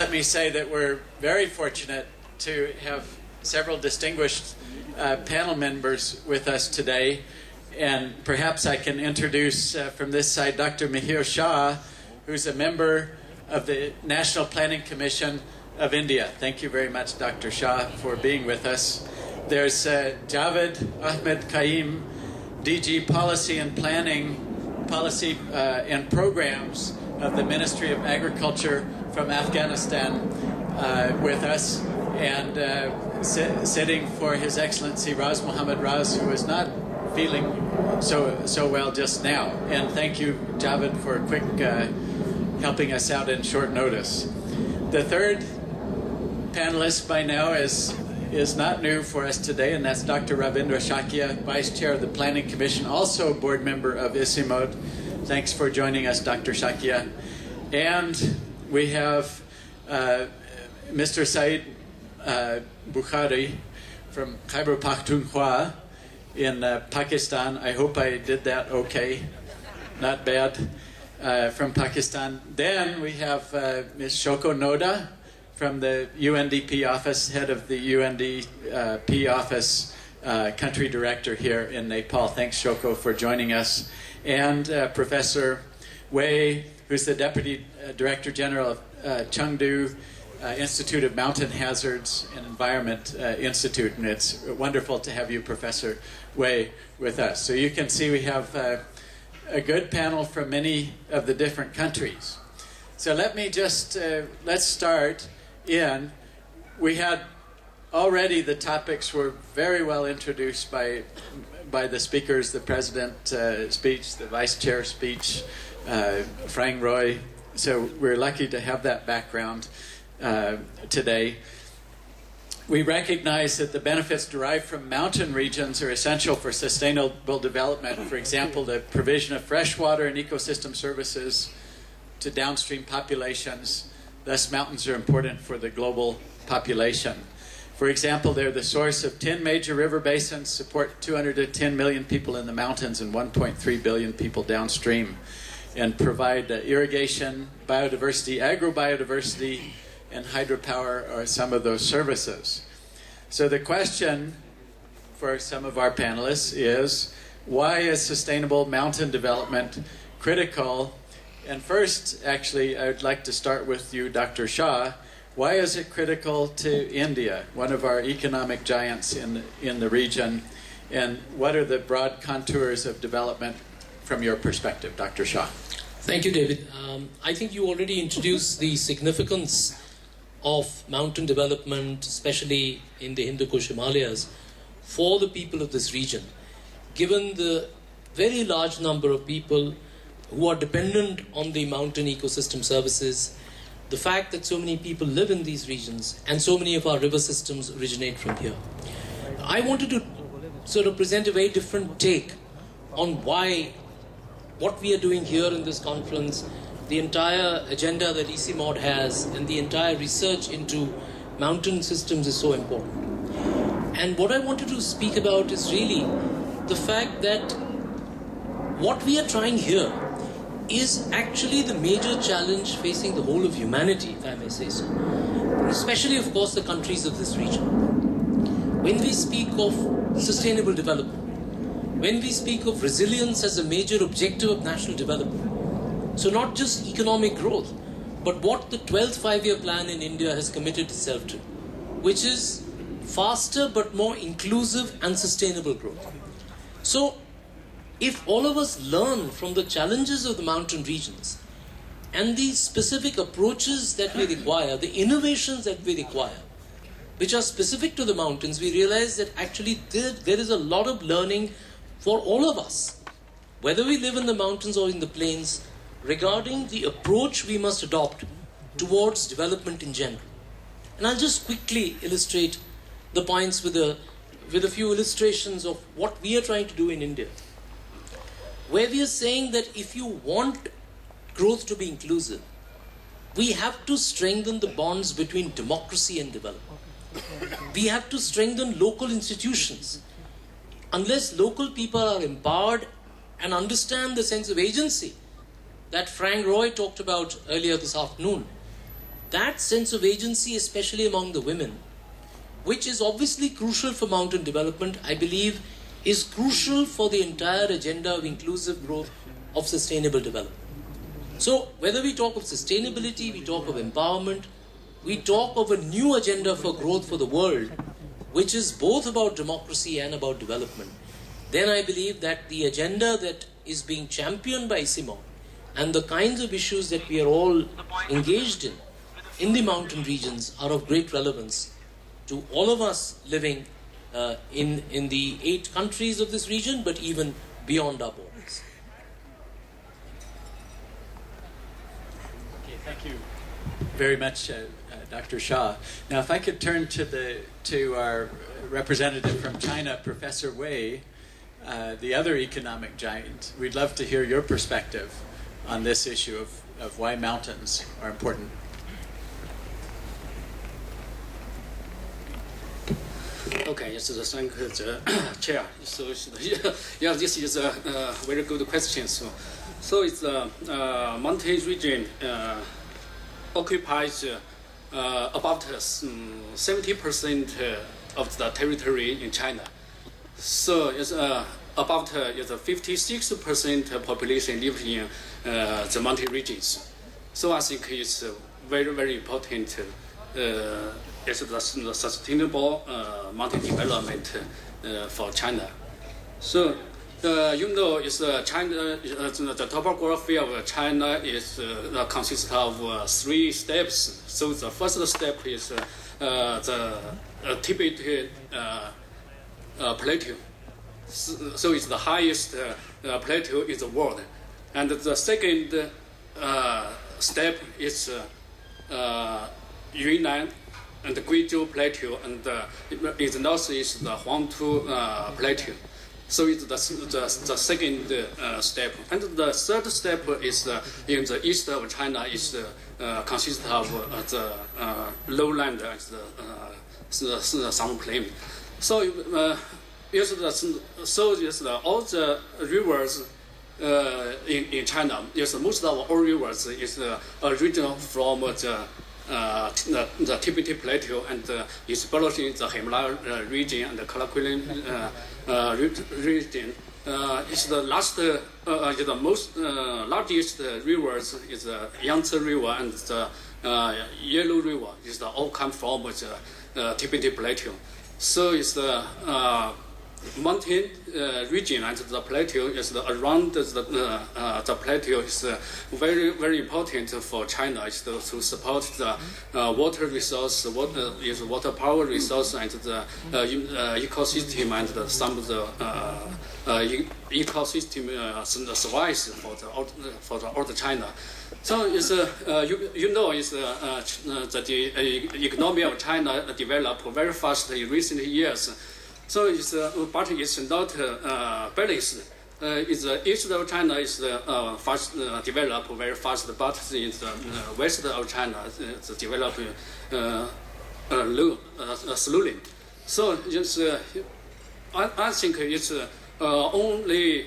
Let me say that we're very fortunate to have several distinguished panel members with us today. And perhaps I can introduce from this side Dr. Mihir Shah, who's a member of the National Planning Commission of India. Thank you very much, Dr. Shah, for being with us. There's Javed Ahmed Kaim, DG Policy and Planning, Policy and Programs of the Ministry of Agriculture from Afghanistan with us, and sitting for His Excellency Raz Mohammad Raz, who is not feeling so well just now. And thank you, Javed, for quick helping us out in short notice. The third panelist by now is not new for us today, and that's Dr. Rabindra Shakya, Vice Chair of the Planning Commission, also board member of ICIMOD. Thanks for joining us, Dr. Shakya. And we have Mr. Saeed Bukhari from Khyber Pakhtunkhwa in Pakistan. I hope I did that okay. Not bad. From Pakistan. Then we have Ms. Shoko Noda from the UNDP office, head of the UNDP office, country director here in Nepal. Thanks, Shoko, for joining us. And Professor Wei, who's the Deputy Director General of Chengdu Institute of Mountain Hazards and Environment Institute. And it's wonderful to have you, Professor Wei, with us. So you can see we have a good panel from many of the different countries. So let me just, let's start in. We had already, the topics were very well introduced by the speakers, the President speech, the Vice Chair speech, Frank Roy. So we're lucky to have that background today. We recognize that the benefits derived from mountain regions are essential for sustainable development. For example, the provision of fresh water and ecosystem services to downstream populations. Thus, mountains are important for the global population. For example, they're the source of 10 major river basins, support 210 million people in the mountains and 1.3 billion people downstream, and provide irrigation, biodiversity, agrobiodiversity, and hydropower are some of those services. So the question for some of our panelists is, why is sustainable mountain development critical? And first, actually, I would like to start with you, Dr. Shah. Why is it critical to India, one of our economic giants in the region? And what are the broad contours of development from your perspective, Dr. Shah? Thank you, David. I think you already introduced the significance of mountain development, especially in the Hindu Kush Himalayas, for the people of this region, given the very large number of people who are dependent on the mountain ecosystem services, the fact that so many people live in these regions, and so many of our river systems originate from here. I wanted to sort of present a very different take on what we are doing here in this conference, the entire agenda that ICIMOD has, and the entire research into mountain systems is so important. And what I wanted to speak about is really the fact that what we are trying here is actually the major challenge facing the whole of humanity, if I may say so, especially, of course, the countries of this region. When we speak of sustainable development, when we speak of resilience as a major objective of national development, so not just economic growth, but what the 12th five-year plan in India has committed itself to, which is faster but more inclusive and sustainable growth. So, if all of us learn from the challenges of the mountain regions and the specific approaches that we require, the innovations that we require, which are specific to the mountains, we realize that actually there is a lot of learning for all of us, whether we live in the mountains or in the plains, regarding the approach we must adopt towards development in general. And I'll just quickly illustrate the points with a few illustrations of what we are trying to do in India, where we are saying that if you want growth to be inclusive, we have to strengthen the bonds between democracy and development. We have to strengthen local institutions. Unless local people are empowered and understand the sense of agency that Frank Roy talked about earlier this afternoon, that sense of agency, especially among the women, which is obviously crucial for mountain development, I believe is crucial for the entire agenda of inclusive growth, of sustainable development. So whether we talk of sustainability, we talk of empowerment, we talk of a new agenda for growth for the world, which is both about democracy and about development, then I believe that the agenda that is being championed by ICIMOD and the kinds of issues that we are all engaged in the mountain regions are of great relevance to all of us living in the 8 countries of this region, but even beyond our borders. Okay, thank you very much, Dr. Shah. Now, if I could turn to our representative from China, Professor Wei, the other economic giant. We'd love to hear your perspective on this issue of why mountains are important. Okay, yes, thank the chair. So, yeah, this is a very good question. So it's mountain region occupies about 70% of the territory in China. So it's about 56% population lives in the mountain regions. So I think it's very, very important. It's the sustainable mountain development for China. So it's China. The topography of China is consists of 3 steps. So the first step is the Tibet plateau. So it's the highest plateau in the world, and the second step is Yunnan and the Guizhou Plateau, and in the north is the Huangtu Plateau. So it's the second step. And the third step is in the east of China is consists of the lowland and the summer plain. So all the rivers in China, most of all rivers is original from the Tibetan Plateau and is balanced in the Himalayas region and the Kalakuli region. It's the last, the most largest rivers is the Yangtze River and the Yellow River. Is all come from the Tibetan Plateau. So it's the mountain region and the plateau is around the plateau is very, very important for China. Is to support the water resource, water power resource, and the ecosystem and some of the ecosystem survives for all the China. So it's the economy of China developed very fast in recent years. So but it's not balanced. The east of China is fast developed very fast, but in the west of China it's developed slowly. So I think it's only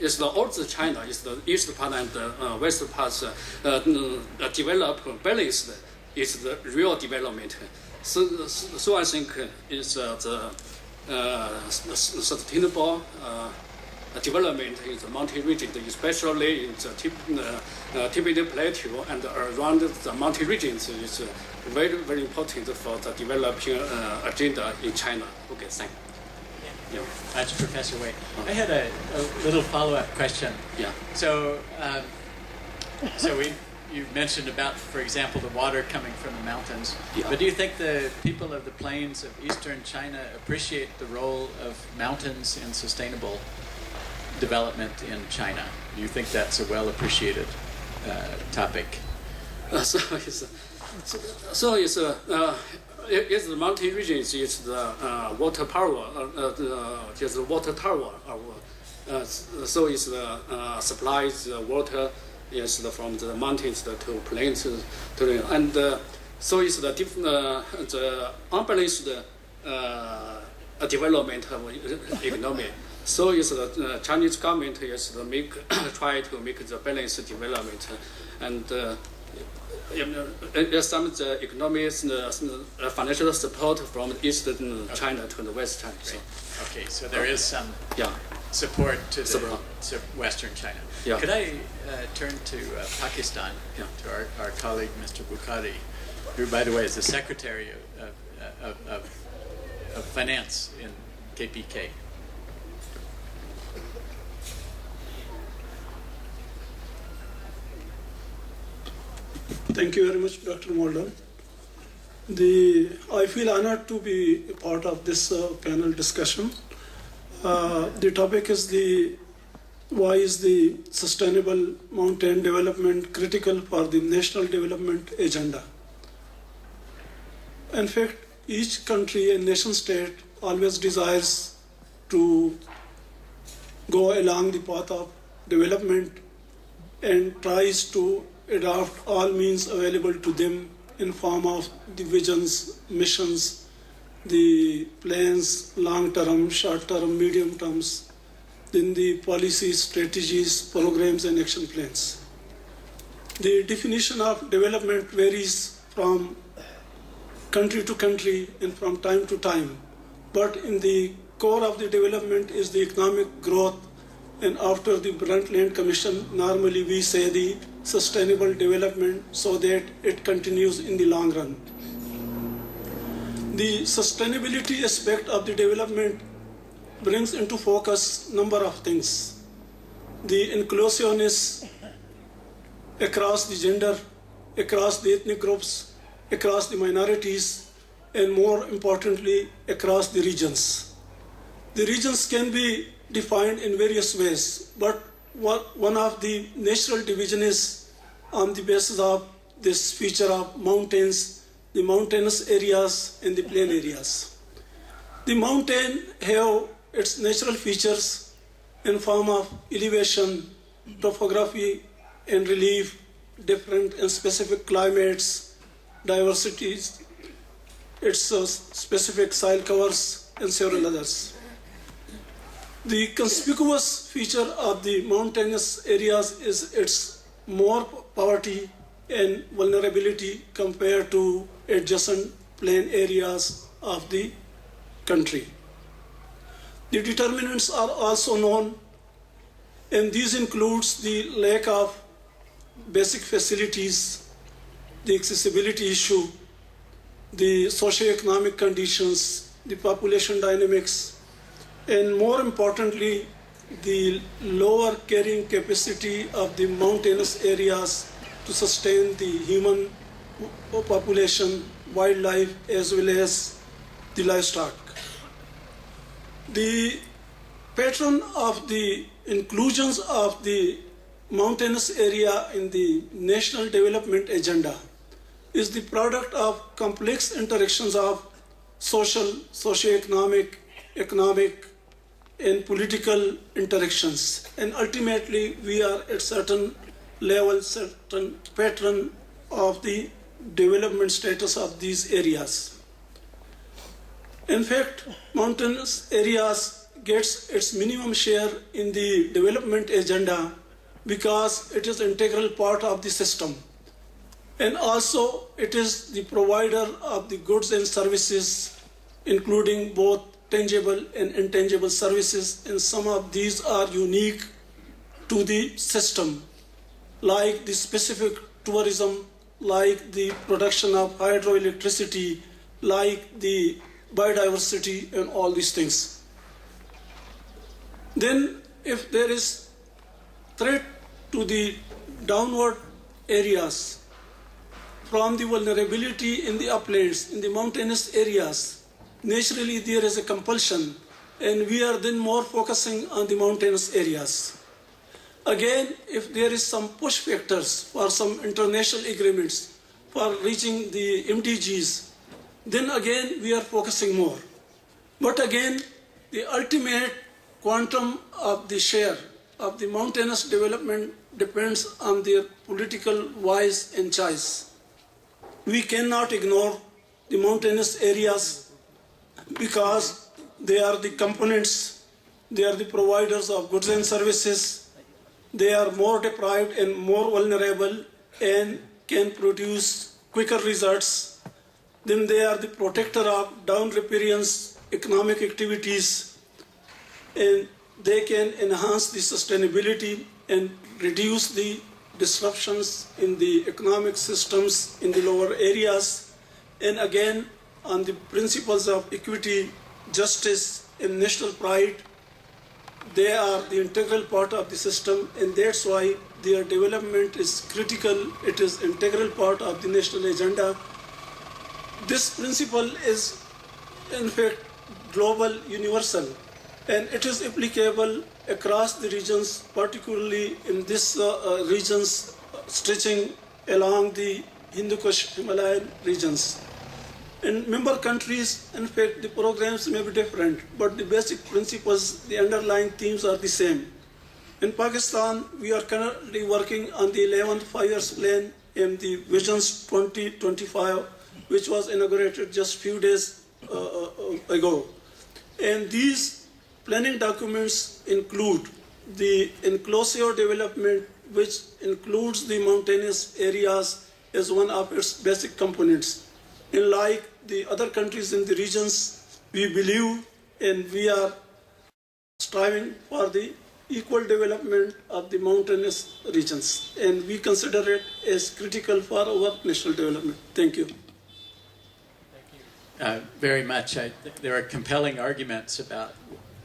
it's the old China, is the east part and the west part developed balanced. Is the real development. So I think it's the sustainable development in the mountain region, especially in the Tibetan Plateau and around the mountain regions, is very, very important for the developing agenda in China. Okay, thank you. Yeah. That's Professor Wei. I had a little follow-up question. Yeah. So you mentioned about, for example, the water coming from the mountains. Yeah. But do you think the people of the plains of eastern China appreciate the role of mountains in sustainable development in China? Do you think that's a well-appreciated topic? It's the mountain regions is the water power, just the water tower. So it's the supplies water. Yes, from the mountains to plains and so it's the the unbalanced development of economy. So it's the Chinese government is try to make the balanced development, and some of the economic some financial support from Eastern China to the West China. So, Okay, so there is some yeah. support to the Support. to Western China. Yeah. Could I turn to Pakistan, Yeah. to our colleague, Mr. Bukhari, who, by the way, is the Secretary of Finance in KPK. Thank you very much, Dr. Molden. I feel honored to be a part of this panel discussion. The topic is why is the sustainable mountain development critical for the national development agenda? In fact, each country and nation state always desires to go along the path of development and tries to adopt all means available to them in form of the visions, missions, the plans, long-term, short-term, medium terms, then the policies, strategies, programs, and action plans. The definition of development varies from country to country and from time to time, but in the core of the development is the economic growth, and after the Brundtland Commission, normally we say the sustainable development so that it continues in the long run. The sustainability aspect of the development brings into focus number of things. The inclusiveness across the gender, across the ethnic groups, across the minorities, and more importantly, across the regions. The regions can be defined in various ways, but one of the natural division is on the basis of this feature of mountains, the mountainous areas and the plain areas. The mountain have its natural features in form of elevation, topography and relief, different and specific climates, diversities, its specific soil covers and several others. The conspicuous feature of the mountainous areas is its more poverty and vulnerability compared to adjacent plain areas of the country. The determinants are also known, and these includes the lack of basic facilities, the accessibility issue, the socioeconomic conditions, the population dynamics, and more importantly, the lower carrying capacity of the mountainous areas to sustain the human population, wildlife, as well as the livestock. The pattern of the inclusions of the mountainous area in the National Development Agenda is the product of complex interactions of social, socioeconomic, economic, and political interactions. And ultimately, we are at certain level, certain pattern of the development status of these areas. In fact, mountainous areas gets its minimum share in the development agenda because it is an integral part of the system. And also, it is the provider of the goods and services, including both tangible and intangible services, and some of these are unique to the system, like the specific tourism, like the production of hydroelectricity, like the biodiversity, and all these things. Then, if there is threat to the downward areas from the vulnerability in the uplands, in the mountainous areas, naturally there is a compulsion, and we are then more focusing on the mountainous areas. Again, if there is some push factors for some international agreements for reaching the MDGs, then again we are focusing more. But again, the ultimate quantum of the share of the mountainous development depends on their political wise and choice. We cannot ignore the mountainous areas because they are the components, they are the providers of goods and services, they are more deprived and more vulnerable, and can produce quicker results. Then they are the protector of down riparian economic activities, and they can enhance the sustainability and reduce the disruptions in the economic systems in the lower areas. And again, on the principles of equity, justice, and national pride, they are the integral part of the system, and that's why their development is critical. It is integral part of the national agenda. This principle is, in fact, global, universal, and it is applicable across the regions, particularly in these regions stretching along the Hindu-Kush Himalayan regions. In member countries, in fact, the programs may be different, but the basic principles, the underlying themes are the same. In Pakistan, we are currently working on the 11th five-year plan and the Visions 2025, which was inaugurated just a few days ago. And these planning documents include the inclusive development, which includes the mountainous areas as one of its basic components. And like the other countries in the regions, we believe and we are striving for the equal development of the mountainous regions. And we consider it as critical for our national development. Thank you. Very much. There are compelling arguments about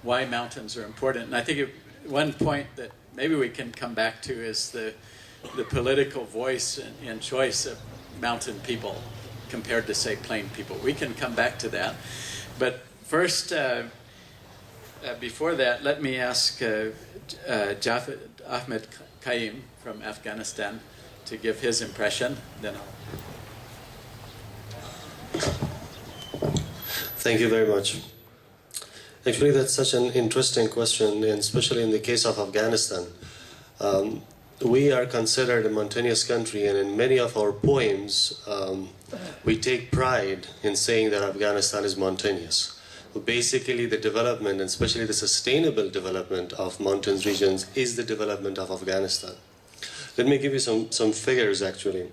why mountains are important. And I think one point that maybe we can come back to is the political voice and choice of mountain people compared to, say, plain people. We can come back to that. But first, before that, let me ask Ahmed Qayyim from Afghanistan to give his impression. Then Thank you very much. Actually, that's such an interesting question, and especially in the case of Afghanistan. We are considered a mountainous country, and in many of our poems, we take pride in saying that Afghanistan is mountainous. Basically, the development, and especially the sustainable development of mountains regions, is the development of Afghanistan. Let me give you some figures, actually.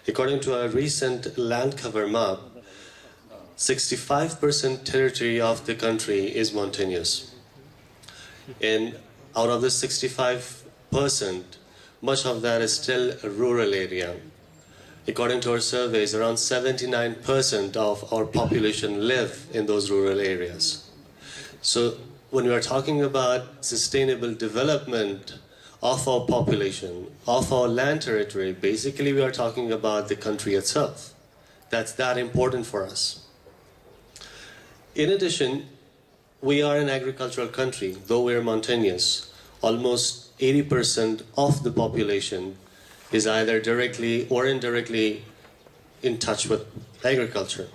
According to a recent land cover map, 65% territory of the country is mountainous. And out of the 65%, much of that is still a rural area. According to our surveys, around 79% of our population live in those rural areas. So when we are talking about sustainable development of our population, of our land territory, basically we are talking about the country itself. That's that important for us. In addition, we are an agricultural country, though we are mountainous. Almost 80% of the population is either directly or indirectly in touch with agriculture.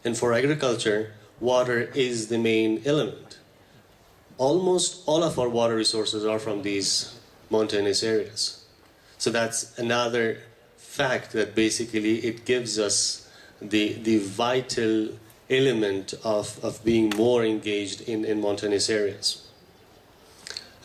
And for agriculture, water is the main element. Almost all of our water resources are from these mountainous areas. So that's another fact that basically it gives us the vital element of being more engaged in mountainous areas.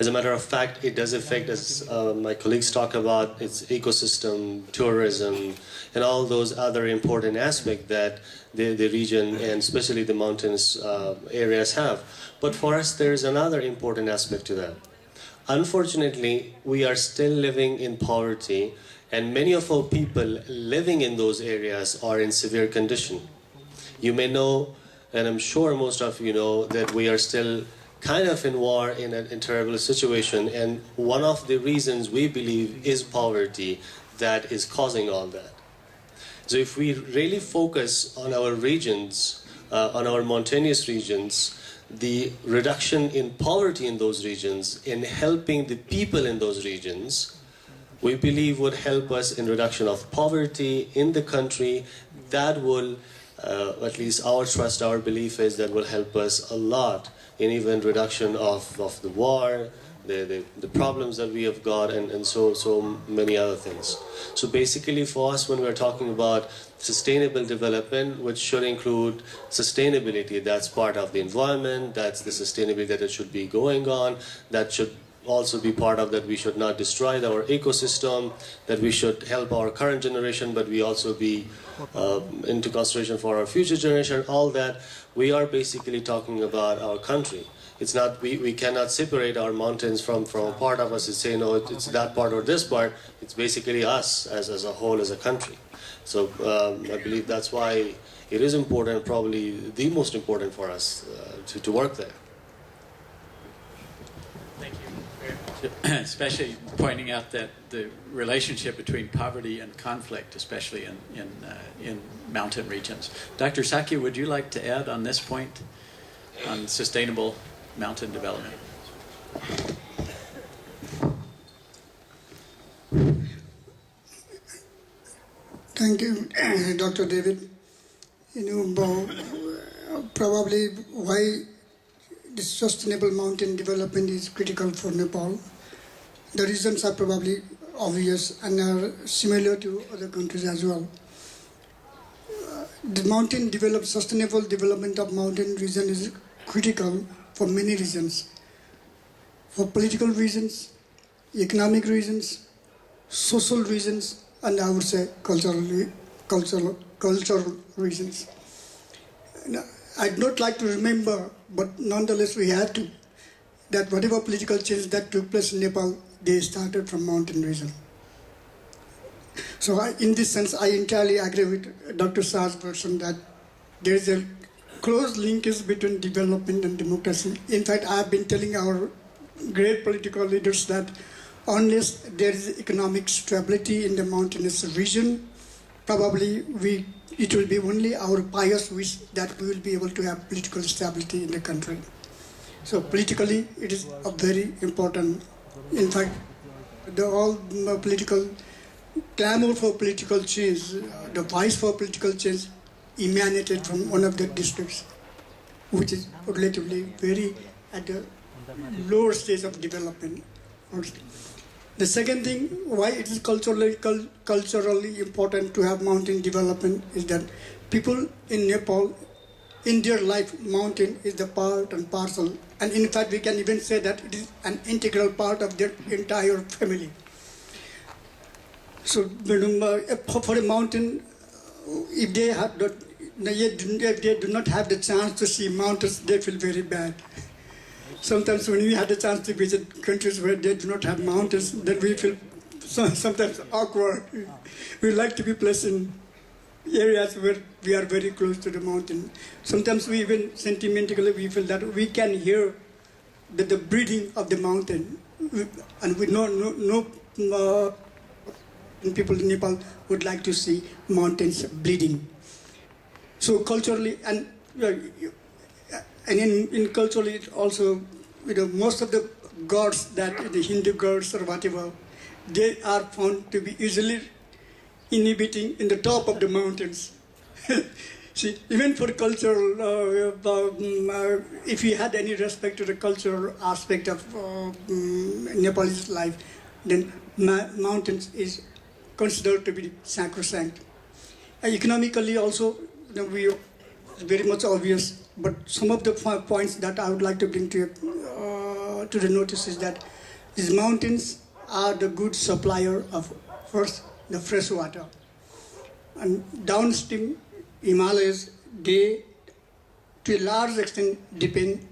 As a matter of fact, it does affect, as my colleagues talk about, its ecosystem, tourism, and all those other important aspects that the region and especially the mountainous areas have. But for us, there's another important aspect to that. Unfortunately, we are still living in poverty, and many of our people living in those areas are in severe condition. You may know, and I'm sure most of you know, that we are still kind of in war, in a terrible situation, and one of the reasons we believe is poverty that is causing all that. So if we really focus on our regions, on our mountainous regions, the reduction in poverty in those regions, in helping the people in those regions, we believe would help us in reduction of poverty in the country. That will, at least our trust, our belief is that will help us a lot in even reduction of the war, the problems that we have got, and so many other things. So basically for us, when we're talking about sustainable development, which should include sustainability, that's part of the environment, that's the sustainability that it should be going on, that should also be part of that. We should not destroy our ecosystem, that we should help our current generation, but we also be into consideration for our future generation. All that, we are basically talking about our country. It's not, we cannot separate our mountains from a part of us and say, no, it's that part or this part. It's basically us as a whole, as a country. So I believe that's why it is important, probably the most important for us to work there. Thank you very much. Especially pointing out that the relationship between poverty and conflict, especially in mountain regions. Dr. Shakya, would you like to add on this point on sustainable mountain development? Thank you, Dr. David. Probably why the sustainable mountain development is critical for Nepal. The reasons are probably obvious and are similar to other countries as well. The sustainable development of mountain region is critical for many reasons. For political reasons, economic reasons, social reasons, and I would say cultural reasons. I'd not like to remember, but nonetheless we have to, that whatever political change that took place in Nepal, they started from mountain region. So in this sense, I entirely agree with Dr. Shah's version that there is a close linkage between development and democracy. In fact, I have been telling our great political leaders that unless there is economic stability in the mountainous region, probably it will be only our pious wish that we will be able to have political stability in the country. So politically, it is a very important. In fact, all political clamor for political change, the voice for political change emanated from one of the districts, which is relatively very at the lower stage of development. The second thing, why it is culturally important to have mountain development is that people in Nepal, in their life, mountain is the part and parcel. And in fact, we can even say that it is an integral part of their entire family. So for a mountain, if they do not have the chance to see mountains, they feel very bad. Sometimes when we had the chance to visit countries where they do not have mountains, then we feel sometimes awkward. We like to be placed in areas where we are very close to the mountain. Sometimes we even sentimentally we feel that we can hear the breathing of the mountain, and we know people in Nepal would like to see mountains bleeding. So culturally and in culturally also, most of the gods that the Hindu gods or whatever, they are found to be easily inhibiting in the top of the mountains. See, even for cultural, if we had any respect to the cultural aspect of Nepalese life, then mountains is considered to be sacrosanct. Economically also, we are very much obvious, but some of the points that I would like to bring to the notice is that these mountains are the good supplier of, first, the fresh water. And downstream Himalayas, they to a large extent depend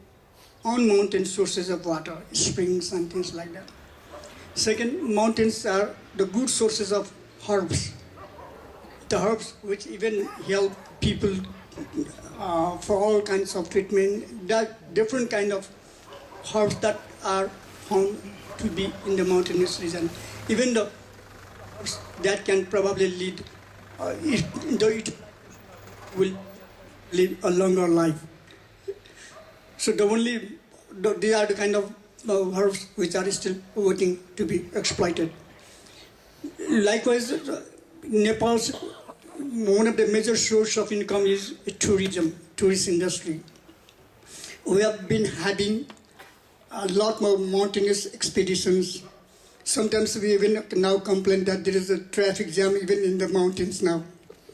on mountain sources of water, springs and things like that. Second, mountains are the good sources of herbs. The herbs which even help people for all kinds of treatment, that different kind of herbs that are found to be in the mountainous region. Even the herbs that can probably lead, it will live a longer life. So they are the kind of herbs which are still waiting to be exploited. Likewise, Nepal's one of the major source of income is tourism, tourist industry. We have been having a lot more mountainous expeditions. Sometimes we even now complain that there is a traffic jam even in the mountains now,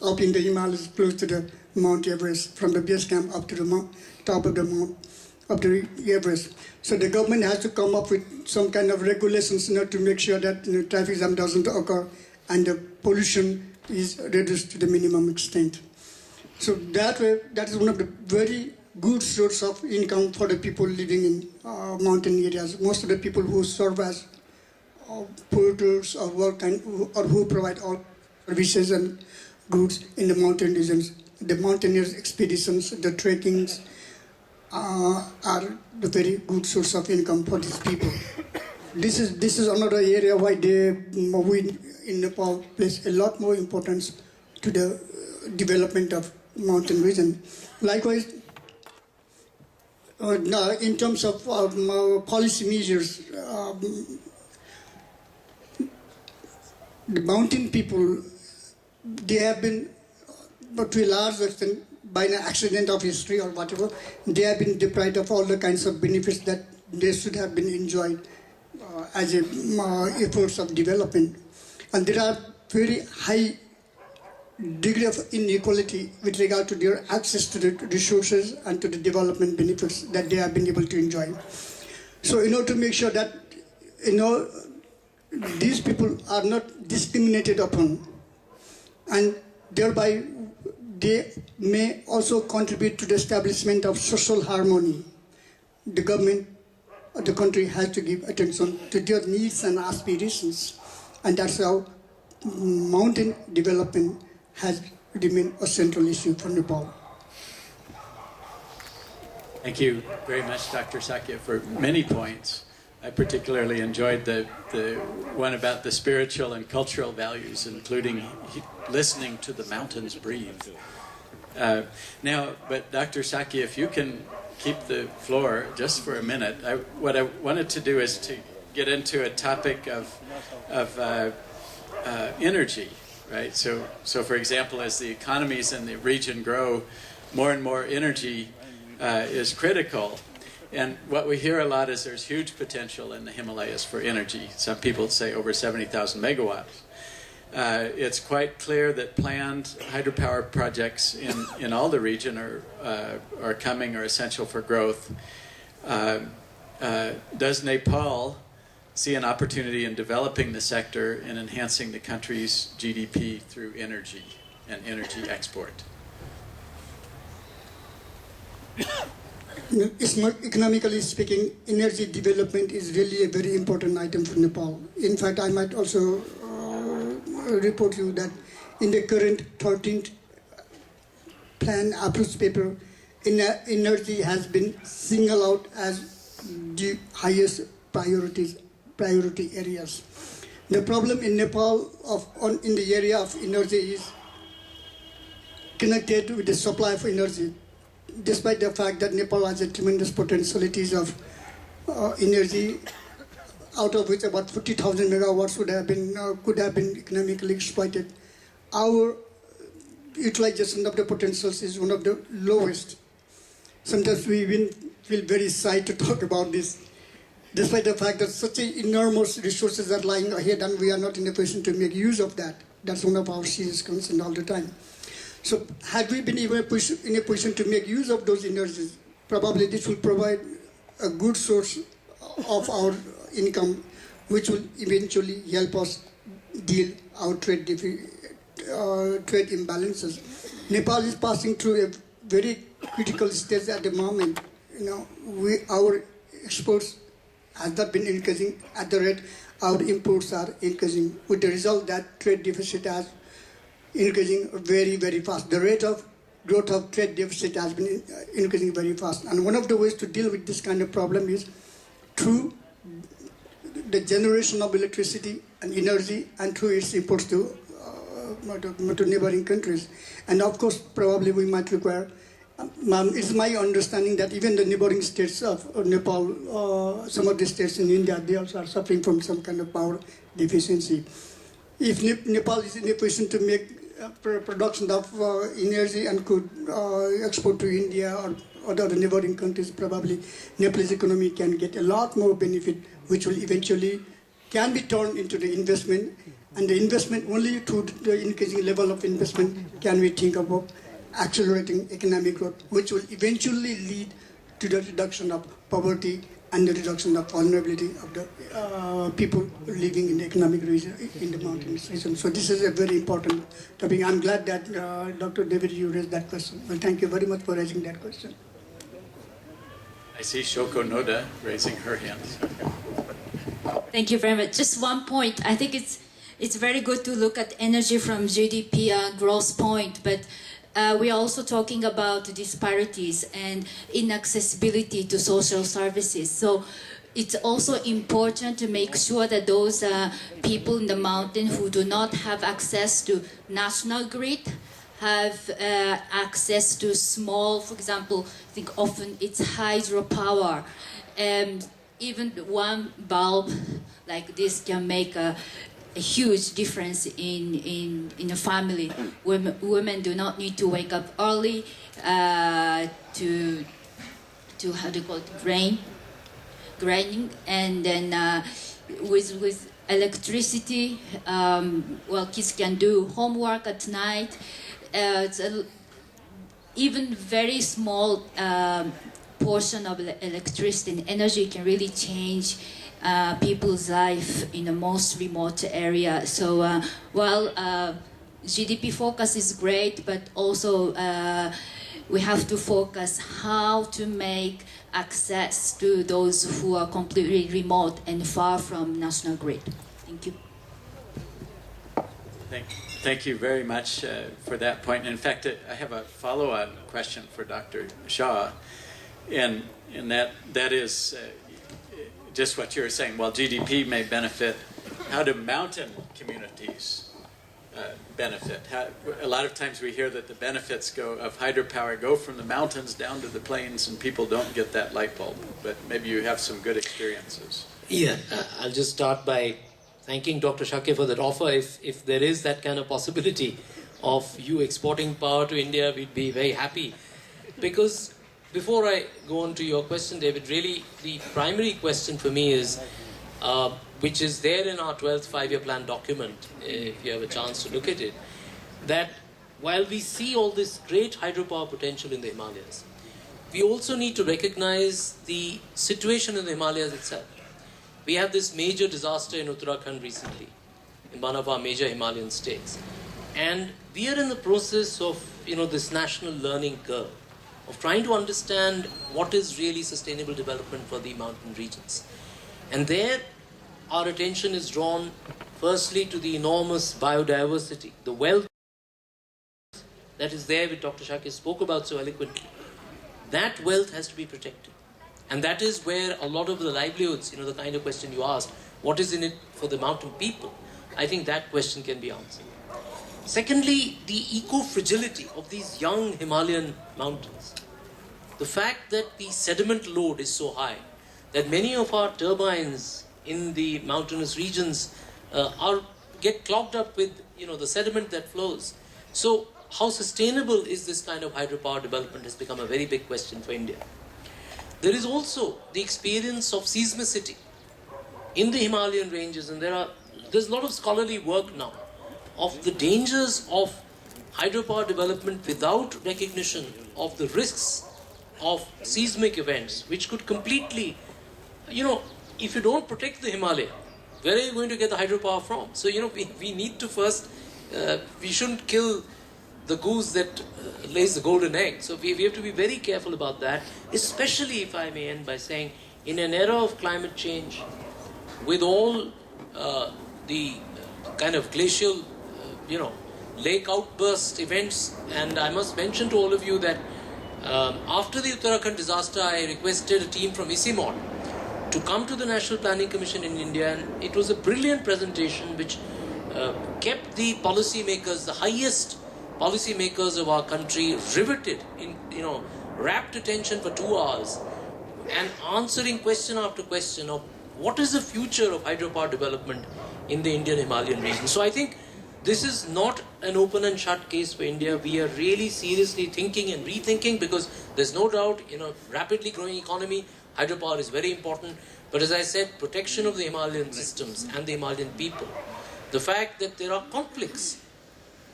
up in the Himalayas, close to the Mount Everest, from the base camp up to the top of the mount. of the Everest. So the government has to come up with some kind of regulations to make sure that traffic jam doesn't occur and the pollution is reduced to the minimum extent. So that way, that is one of the very good source of income for the people living in mountain areas. Most of the people who serve as porters or work or who provide all services and goods in the mountain regions, the mountaineers expeditions, the trekkings are the very good source of income for these people. This is another area why we in Nepal place a lot more importance to the development of mountain region. Likewise, in terms of policy measures, the mountain people, they have been, but to a large extent, by an accident of history or whatever, they have been deprived of all the kinds of benefits that they should have been enjoyed as efforts of development. And there are very high degree of inequality with regard to their access to the resources and to the development benefits that they have been able to enjoy. So in order to make sure that these people are not discriminated upon, and thereby they may also contribute to the establishment of social harmony, the government of the country has to give attention to their needs and aspirations, and that's how mountain development has remained a central issue for Nepal. Thank you very much, Dr. Shakya, for many points. I particularly enjoyed the one about the spiritual and cultural values, including listening to the mountains breathe. Now, but Dr. Shakya, if you can keep the floor just for a minute, what I wanted to do is to get into a topic of energy, right? So for example, as the economies in the region grow, more and more energy is critical. And what we hear a lot is there's huge potential in the Himalayas for energy. Some people say over 70,000 megawatts. It's quite clear that planned hydropower projects in all the region are coming, are essential for growth. Does Nepal see an opportunity in developing the sector and enhancing the country's GDP through energy and energy export? It's not economically speaking, energy development is really a very important item for Nepal. In fact, I might also report you that in the current 13th plan approach paper, energy has been singled out as the highest priority areas. The problem in Nepal in the area of energy is connected with the supply of energy. Despite the fact that Nepal has a tremendous potentialities of energy, out of which about 40,000 megawatts could have been economically exploited, our utilization of the potentials is one of the lowest. Sometimes we even feel very shy to talk about this, despite the fact that such enormous resources are lying ahead and we are not in a position to make use of that. That's one of our serious concerns all the time. So had we been in a position to make use of those energies, probably this will provide a good source of our income, which will eventually help us deal our trade imbalances. Nepal is passing through a very critical stage at the moment. Our exports has not been increasing at the rate our imports are increasing, with the result that trade deficit has increasing very, very fast. The rate of growth of trade deficit has been increasing very fast. And one of the ways to deal with this kind of problem is through the generation of electricity and energy and through its imports to neighboring countries. And of course, probably we might require, it's my understanding that even the neighboring states of Nepal, some of the states in India, they also are suffering from some kind of power deficiency. If Nepal is in a position to make production of energy and could export to India or other neighboring countries, probably Nepal's economy can get a lot more benefit, which will eventually can be turned into the investment. And the investment, only through the increasing level of investment can we think about accelerating economic growth, which will eventually lead to the reduction of poverty and the reduction of vulnerability of the people living in the economic region, in the mountainous region. So this is a very important topic. I'm glad that Dr. David, you raised that question. Well, thank you very much for raising that question. I see Shoko Noda raising her hand. Thank you very much. Just one point. I think it's very good to look at energy from GDP growth point, but we are also talking about disparities and inaccessibility to social services. So it's also important to make sure that those people in the mountain who do not have access to national grid have access to small, for example, I think often it's hydropower. And even one bulb like this can make a huge difference in a family. Women do not need to wake up early to how do you call it, graining, and then with electricity, well, kids can do homework at night. Even very small portion of electricity and energy can really change people's life in the most remote area. So while GDP focus is great, but also we have to focus how to make access to those who are completely remote and far from national grid. Thank you. Thank you very much for that point. In fact, I have a follow-on question for Dr. Shah, and that is just what you were saying. While GDP may benefit, how do mountain communities benefit? A lot of times we hear that the benefits of hydropower go from the mountains down to the plains, and people don't get that light bulb. But maybe you have some good experiences. Yeah, I'll just start by thanking Dr. Shakya for that offer. If there is that kind of possibility of you exporting power to India, we'd be very happy. Because before I go on to your question, David, really the primary question for me is, which is there in our 12th five-year plan document, if you have a chance to look at it, that while we see all this great hydropower potential in the Himalayas, we also need to recognize the situation in the Himalayas itself. We had this major disaster in Uttarakhand recently, in one of our major Himalayan states. And we are in the process of, this national learning curve, of trying to understand what is really sustainable development for the mountain regions. And there, our attention is drawn firstly to the enormous biodiversity, the wealth that is there, which Dr. Shakya spoke about so eloquently. That wealth has to be protected. And that is where a lot of the livelihoods, the kind of question you asked, what is in it for the mountain people? I think that question can be answered. Secondly, the eco-fragility of these young Himalayan mountains. The fact that the sediment load is so high, that many of our turbines in the mountainous regions get clogged up with, the sediment that flows. So how sustainable is this kind of hydropower development has become a very big question for India. There is also the experience of seismicity in the Himalayan ranges, and there's a lot of scholarly work now of the dangers of hydropower development without recognition of the risks of seismic events, which could completely, if you don't protect the Himalaya, where are you going to get the hydropower from? So, we need to first, we shouldn't kill the goose that lays the golden egg. So we have to be very careful about that, especially, if I may end by saying, in an era of climate change, with all the kind of glacial, lake outburst events, and I must mention to all of you that after the Uttarakhand disaster, I requested a team from ICIMOD to come to the National Planning Commission in India, and it was a brilliant presentation which kept the policymakers, the highest policymakers of our country, riveted in, rapt attention for 2 hours and answering question after question of what is the future of hydropower development in the Indian Himalayan region. So I think this is not an open and shut case for India. We are really seriously thinking and rethinking, because there's no doubt, rapidly growing economy, hydropower is very important. But as I said, protection of the Himalayan systems and the Himalayan people, the fact that there are conflicts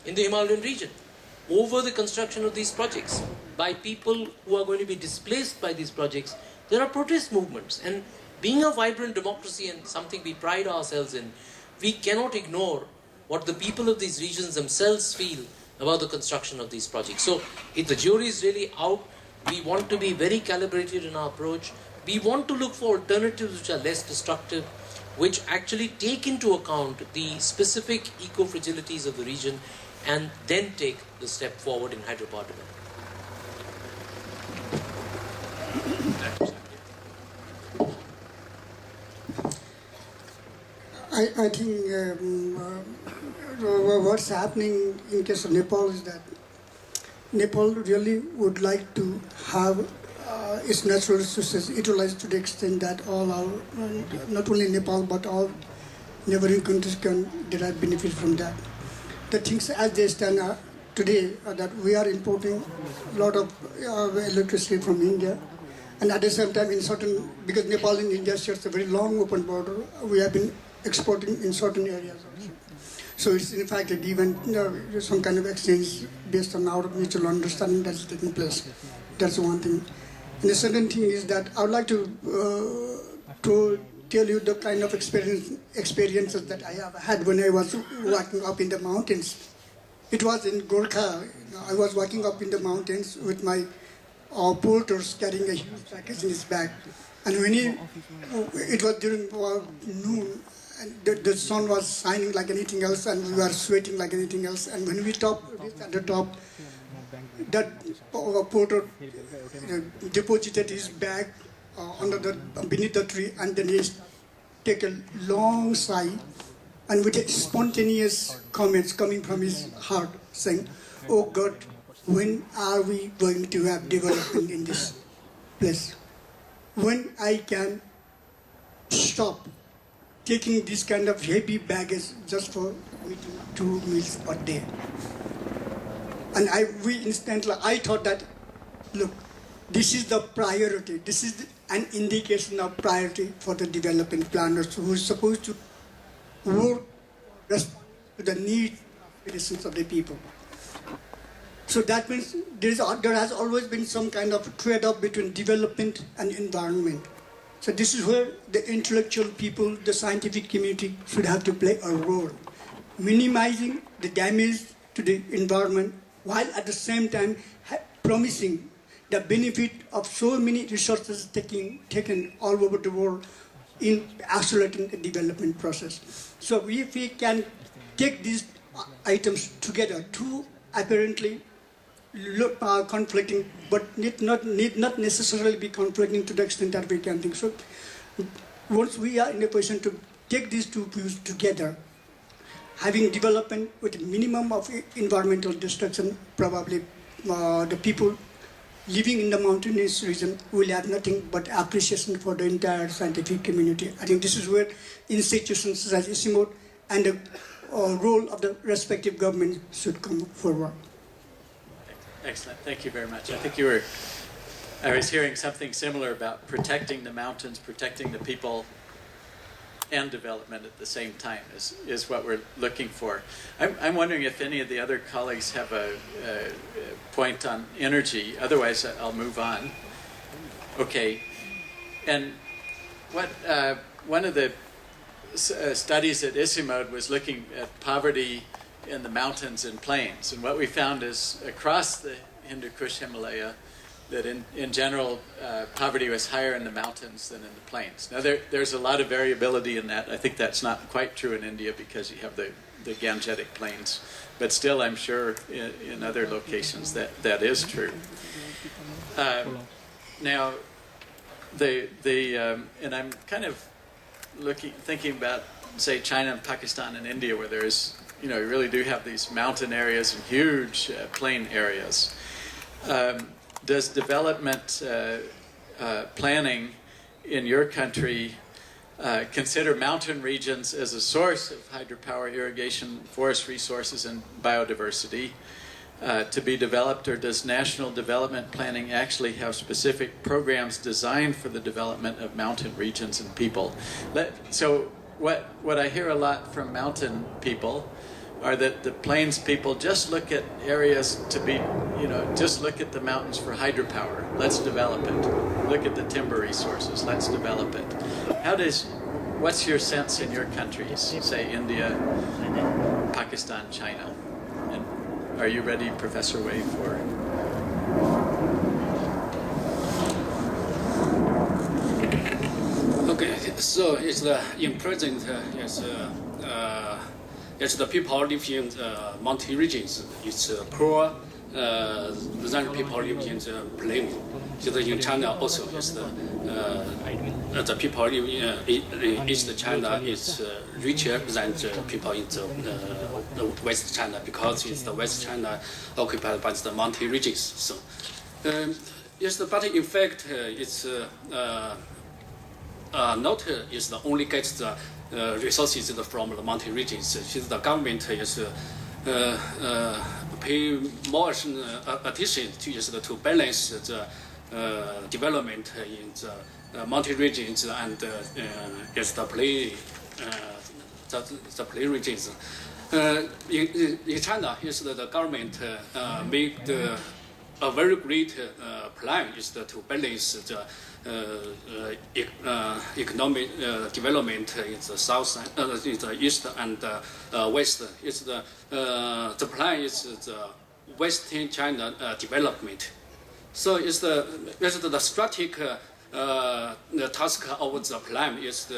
in the Himalayan region, over the construction of these projects by people who are going to be displaced by these projects. There are protest movements, and being a vibrant democracy and something we pride ourselves in, we cannot ignore what the people of these regions themselves feel about the construction of these projects. So if the jury is really out, we want to be very calibrated in our approach. We want to look for alternatives which are less destructive, which actually take into account the specific eco-fragilities of the region, and then take the step forward in hydropower development. I think what's happening in case of Nepal is that Nepal really would like to have its natural resources utilized to the extent that all our, not only Nepal but all neighboring countries can derive benefit from that. The things as they stand today are that we are importing a lot of electricity from India, and at the same time in certain, because Nepal and India shares a very long open border, we have been exporting in certain areas also. So it's in fact a given, some kind of exchange based on our mutual understanding that's taking place. That's one thing. And the second thing is that I would like to tell you the kind of experiences that I have had when I was walking up in the mountains. It was in Gorkha. I was walking up in the mountains with my porters carrying a huge package in his back. And when it was during noon, and the sun was shining like anything else, and we were sweating like anything else. And when we reached at the top, that porter deposited his bag beneath the tree, and then he take a long sigh, and with spontaneous comments coming from his heart, saying, "Oh God, when are we going to have development in this place? When I can stop taking this kind of heavy baggage just for eating 2 meals a day?" And I thought that, look, this is the priority. This is an indication of priority for the development planners who are supposed to work to the needs of the people. So that means there has always been some kind of trade-off between development and environment. So this is where the intellectual people, the scientific community should have to play a role, minimizing the damage to the environment while at the same time promising the benefit of so many resources taken all over the world in accelerating the development process. So if we can take these items together, two apparently conflicting, but need not necessarily be conflicting to the extent that we can think. So once we are in a position to take these two views together, having development with a minimum of environmental destruction, probably the people living in the mountainous region will have nothing but appreciation for the entire scientific community. I think this is where institutions such as ICIMOD and the role of the respective government should come forward. Excellent. Thank you very much. I think I was hearing something similar about protecting the mountains, protecting the people, and development at the same time is what we're looking for. I'm wondering if any of the other colleagues have a point on energy. Otherwise, I'll move on. Okay. And one of the studies at ICIMOD was looking at poverty in the mountains and plains. And what we found is across the Hindu Kush Himalaya, that in general, poverty was higher in the mountains than in the plains. Now, there's a lot of variability in that. I think that's not quite true in India because you have the Gangetic plains. But still, I'm sure in other locations that is true. Now, and I'm kind of thinking about, say, China and Pakistan and India, where there's, you really do have these mountain areas and huge plain areas. Does development planning in your country consider mountain regions as a source of hydropower, irrigation, forest resources, and biodiversity to be developed, or does national development planning actually have specific programs designed for the development of mountain regions and people? So what I hear a lot from mountain people are that the plains people just look at areas to be, just look at the mountains for hydropower. Let's develop it. Look at the timber resources. Let's develop it. What's your sense in your countries, say India, Pakistan, China? And are you ready, Professor Wei, for... Okay, so it's in present it's the people living in the mountain regions. It's poor than people living in the plain. So in China also is the people living in East China is richer than the people in the West China, because it's the West China occupied by the mountain regions. So yes, but in fact it's not is the only get the resources from the mountain regions. The government is pay more attention to balance the development in the mountain regions and is the play regions. In China, the government make a very great plan is to balance the economic development in the south, in the east and west. It's the plan is the Western China development. So it's the strategic task of the plan is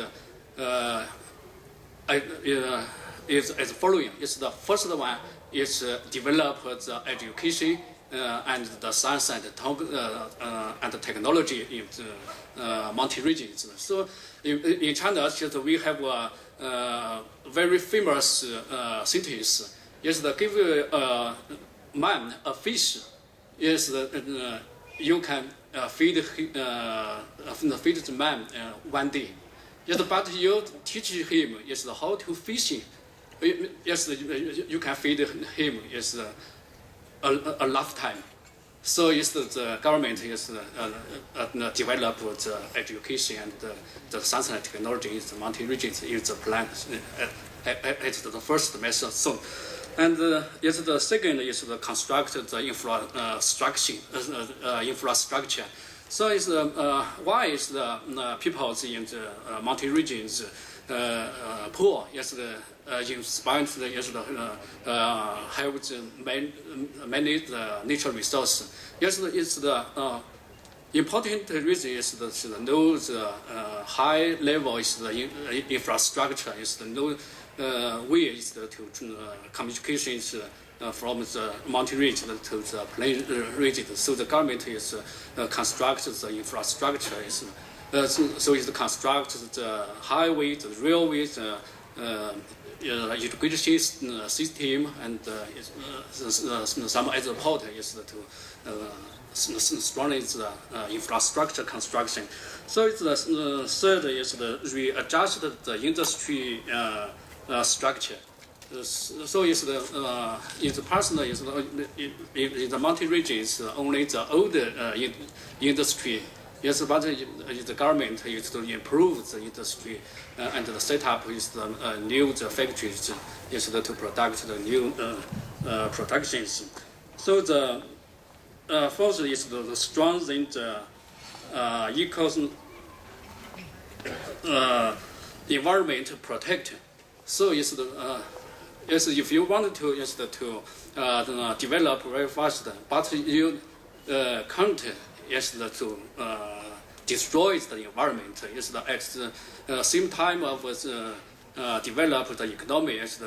is following. It's the first one is develop the education and the science and the technology in the mountain regions. So in China, we have very famous cities. Yes, give a man a fish. Yes, you can feed the man one day. Yes, but you teach him yes how to fishing. Yes, you can feed him yes a lifetime. So yes, the government is develop the education and the science and technology in the mountain regions is the plan. It's the first method. So, and yes, the second is the construct the infrastructure. So is why is the people in the mountain regions poor? Yes, in spite yes have many natural resources. Yes, it's the important reason is the no high level is the infrastructure is the no way is to communications from the mountain region to the plain region. So the government is construct the infrastructure is so is construct the highway, the railway, education system, and some other part is to strengthen the infrastructure construction. So it's the third is the readjust the industry structure. So is the in the personal is in the mountain regions only the old industry. Yes, but the government is to improve the industry and the setup is the new the factories is to product the new productions. So the fourth is the strengthen the environment protect. So is the yes, if you want to is to develop very fast, but you can't is to destroy the environment. Is the at the same time of develop the economy. Is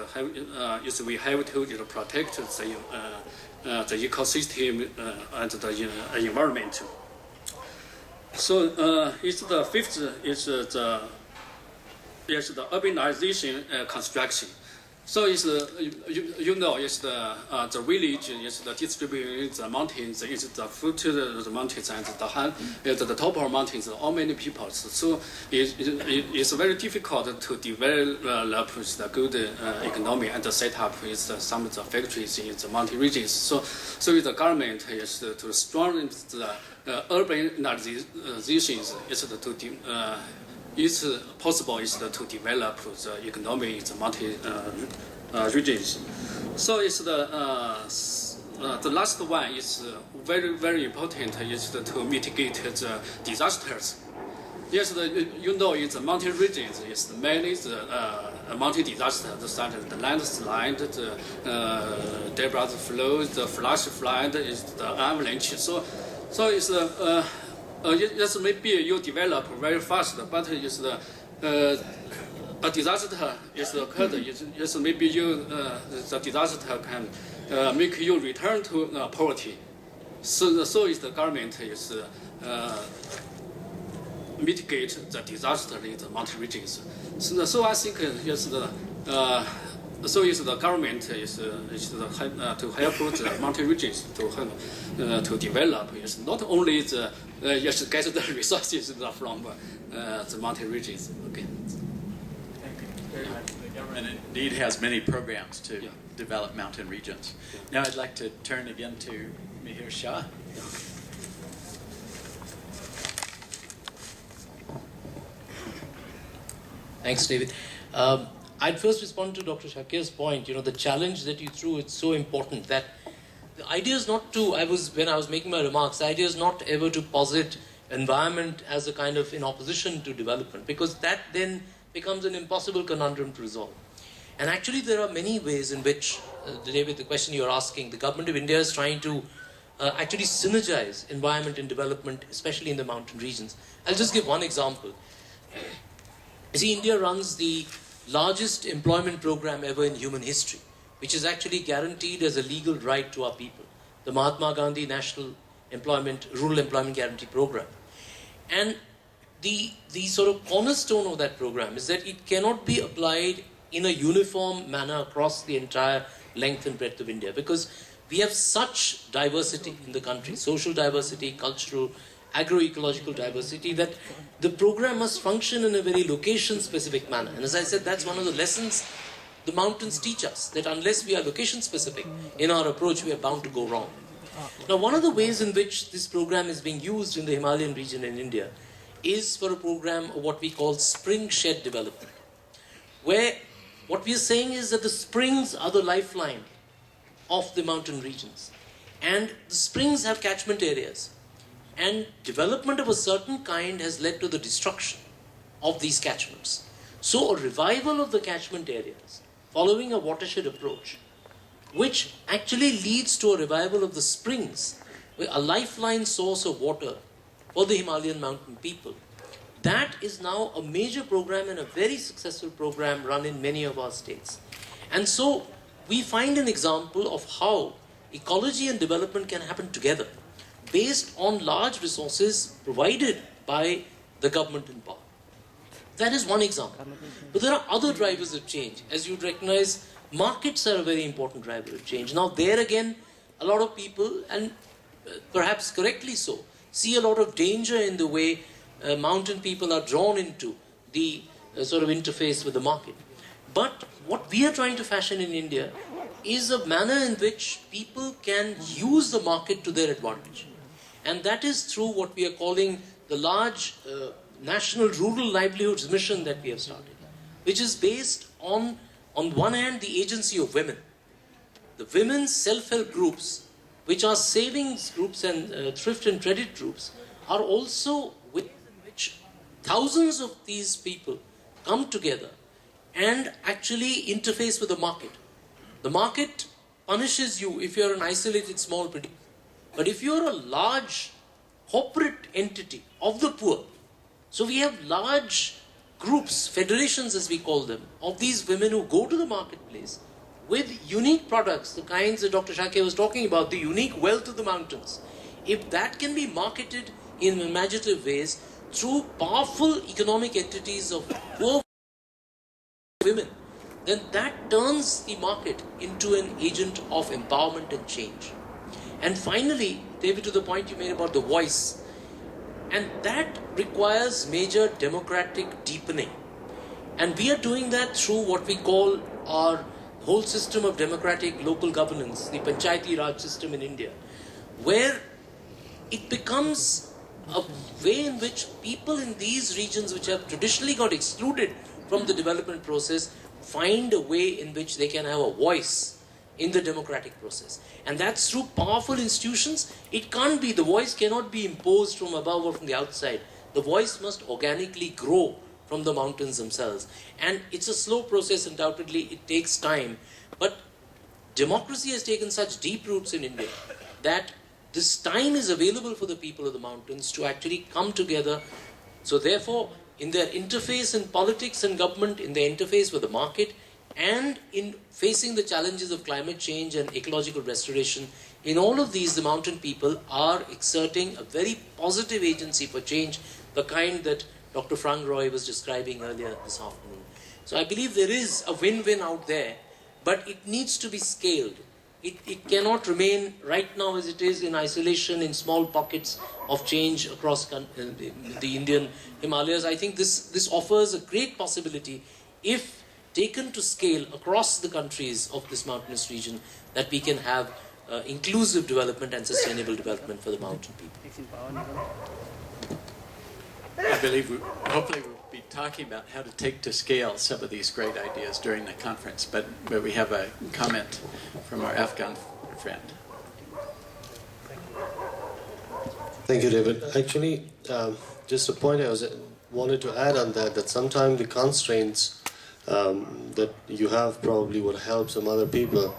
we have to protect the ecosystem and the environment. So it's the fifth is the urbanization construction. So it's you know it's the village is the distributed the mountains is the foot of the mountains and the top of mountains all many people. So it's very difficult to develop the good economy and the setup is some of the factories in the mountain regions. So the government is to strengthen the urbanizations is to it's possible is to develop the economy in the mountain regions. So it's the last one is very, very important, is to mitigate the disasters. Yes, you know, in the mountain regions, it's mainly the mountain disasters, such as the landslide, the debris flow, the flash flood, is the avalanche. So it's yes, maybe you develop very fast, but it's the a disaster is occurred. Yes, maybe you the disaster can make you return to poverty. So is the government is mitigate the disaster in the mountain regions. So I think yes, so is the government is to help the mountain regions to develop. Yes, not only the yes get the resources from the mountain regions. Okay. The government indeed has many programs to develop mountain regions. Now I'd like to turn again to Mihir Shah. Thanks, David. I'd first respond to Dr. Shakya's point. You know, the challenge that you threw, it's so important that the idea is not to, when I was making my remarks, the idea is not ever to posit environment as a kind of in opposition to development, because that then becomes an impossible conundrum to resolve. And actually there are many ways in which, David, the question you're asking, the government of India is trying to actually synergize environment and development, especially in the mountain regions. I'll just give one example. You see, India runs the largest employment program ever in human history, which is actually guaranteed as a legal right to our people, the Mahatma Gandhi National Rural Employment Guarantee Program. And the sort of cornerstone of that program is that it cannot be applied in a uniform manner across the entire length and breadth of India, because we have such diversity in the country, social diversity, cultural, agroecological diversity, that the program must function in a very location-specific manner. And as I said, that's one of the lessons the mountains teach us, that unless we are location-specific in our approach, we are bound to go wrong. Now, one of the ways in which this program is being used in the Himalayan region in India is for a program of what we call spring shed development, where what we are saying is that the springs are the lifeline of the mountain regions. And the springs have catchment areas. And development of a certain kind has led to the destruction of these catchments. So a revival of the catchment areas, following a watershed approach, which actually leads to a revival of the springs, a lifeline source of water for the Himalayan mountain people. That is now a major program and a very successful program run in many of our states. And so we find an example of how ecology and development can happen together, based on large resources provided by the government in power. That is one example. But there are other drivers of change. As you'd recognize, markets are a very important driver of change. Now there again, a lot of people, and perhaps correctly so, see a lot of danger in the way mountain people are drawn into the sort of interface with the market. But what we are trying to fashion in India is a manner in which people can use the market to their advantage. And that is through what we are calling the large national rural livelihoods mission that we have started, which is based on one hand, the agency of women. The women's self-help groups, which are savings groups and thrift and credit groups, are also ways in which thousands of these people come together and actually interface with the market. The market punishes you if you're an isolated small producer. But if you're a large corporate entity of the poor, so we have large groups, federations as we call them, of these women who go to the marketplace with unique products, the kinds that Dr. Shakya was talking about, the unique wealth of the mountains. If that can be marketed in imaginative ways through powerful economic entities of poor women, then that turns the market into an agent of empowerment and change. And finally, David, to the point you made about the voice, and that requires major democratic deepening. And we are doing that through what we call our whole system of democratic local governance, the Panchayati Raj system in India, where it becomes a way in which people in these regions which have traditionally got excluded from the development process find a way in which they can have a voice in the democratic process. And that's through powerful institutions. It can't be, the voice cannot be imposed from above or from the outside. The voice must organically grow from the mountains themselves. And it's a slow process, undoubtedly, it takes time. But democracy has taken such deep roots in India that this time is available for the people of the mountains to actually come together. So therefore, in their interface in politics and government, in their interface with the market, and in facing the challenges of climate change and ecological restoration, in all of these, the mountain people are exerting a very positive agency for change, the kind that Dr. Frank Roy was describing earlier this afternoon. So I believe there is a win-win out there, but it needs to be scaled. It cannot remain right now as it is in isolation, in small pockets of change across the Indian Himalayas. I think this offers a great possibility, if taken to scale across the countries of this mountainous region, that we can have inclusive development and sustainable development for the mountain people. I believe hopefully we'll be talking about how to take to scale some of these great ideas during the conference, but we have a comment from our Afghan friend. Thank you, David. Actually, just a point I wanted to add on that sometimes the constraints that you have probably would help some other people.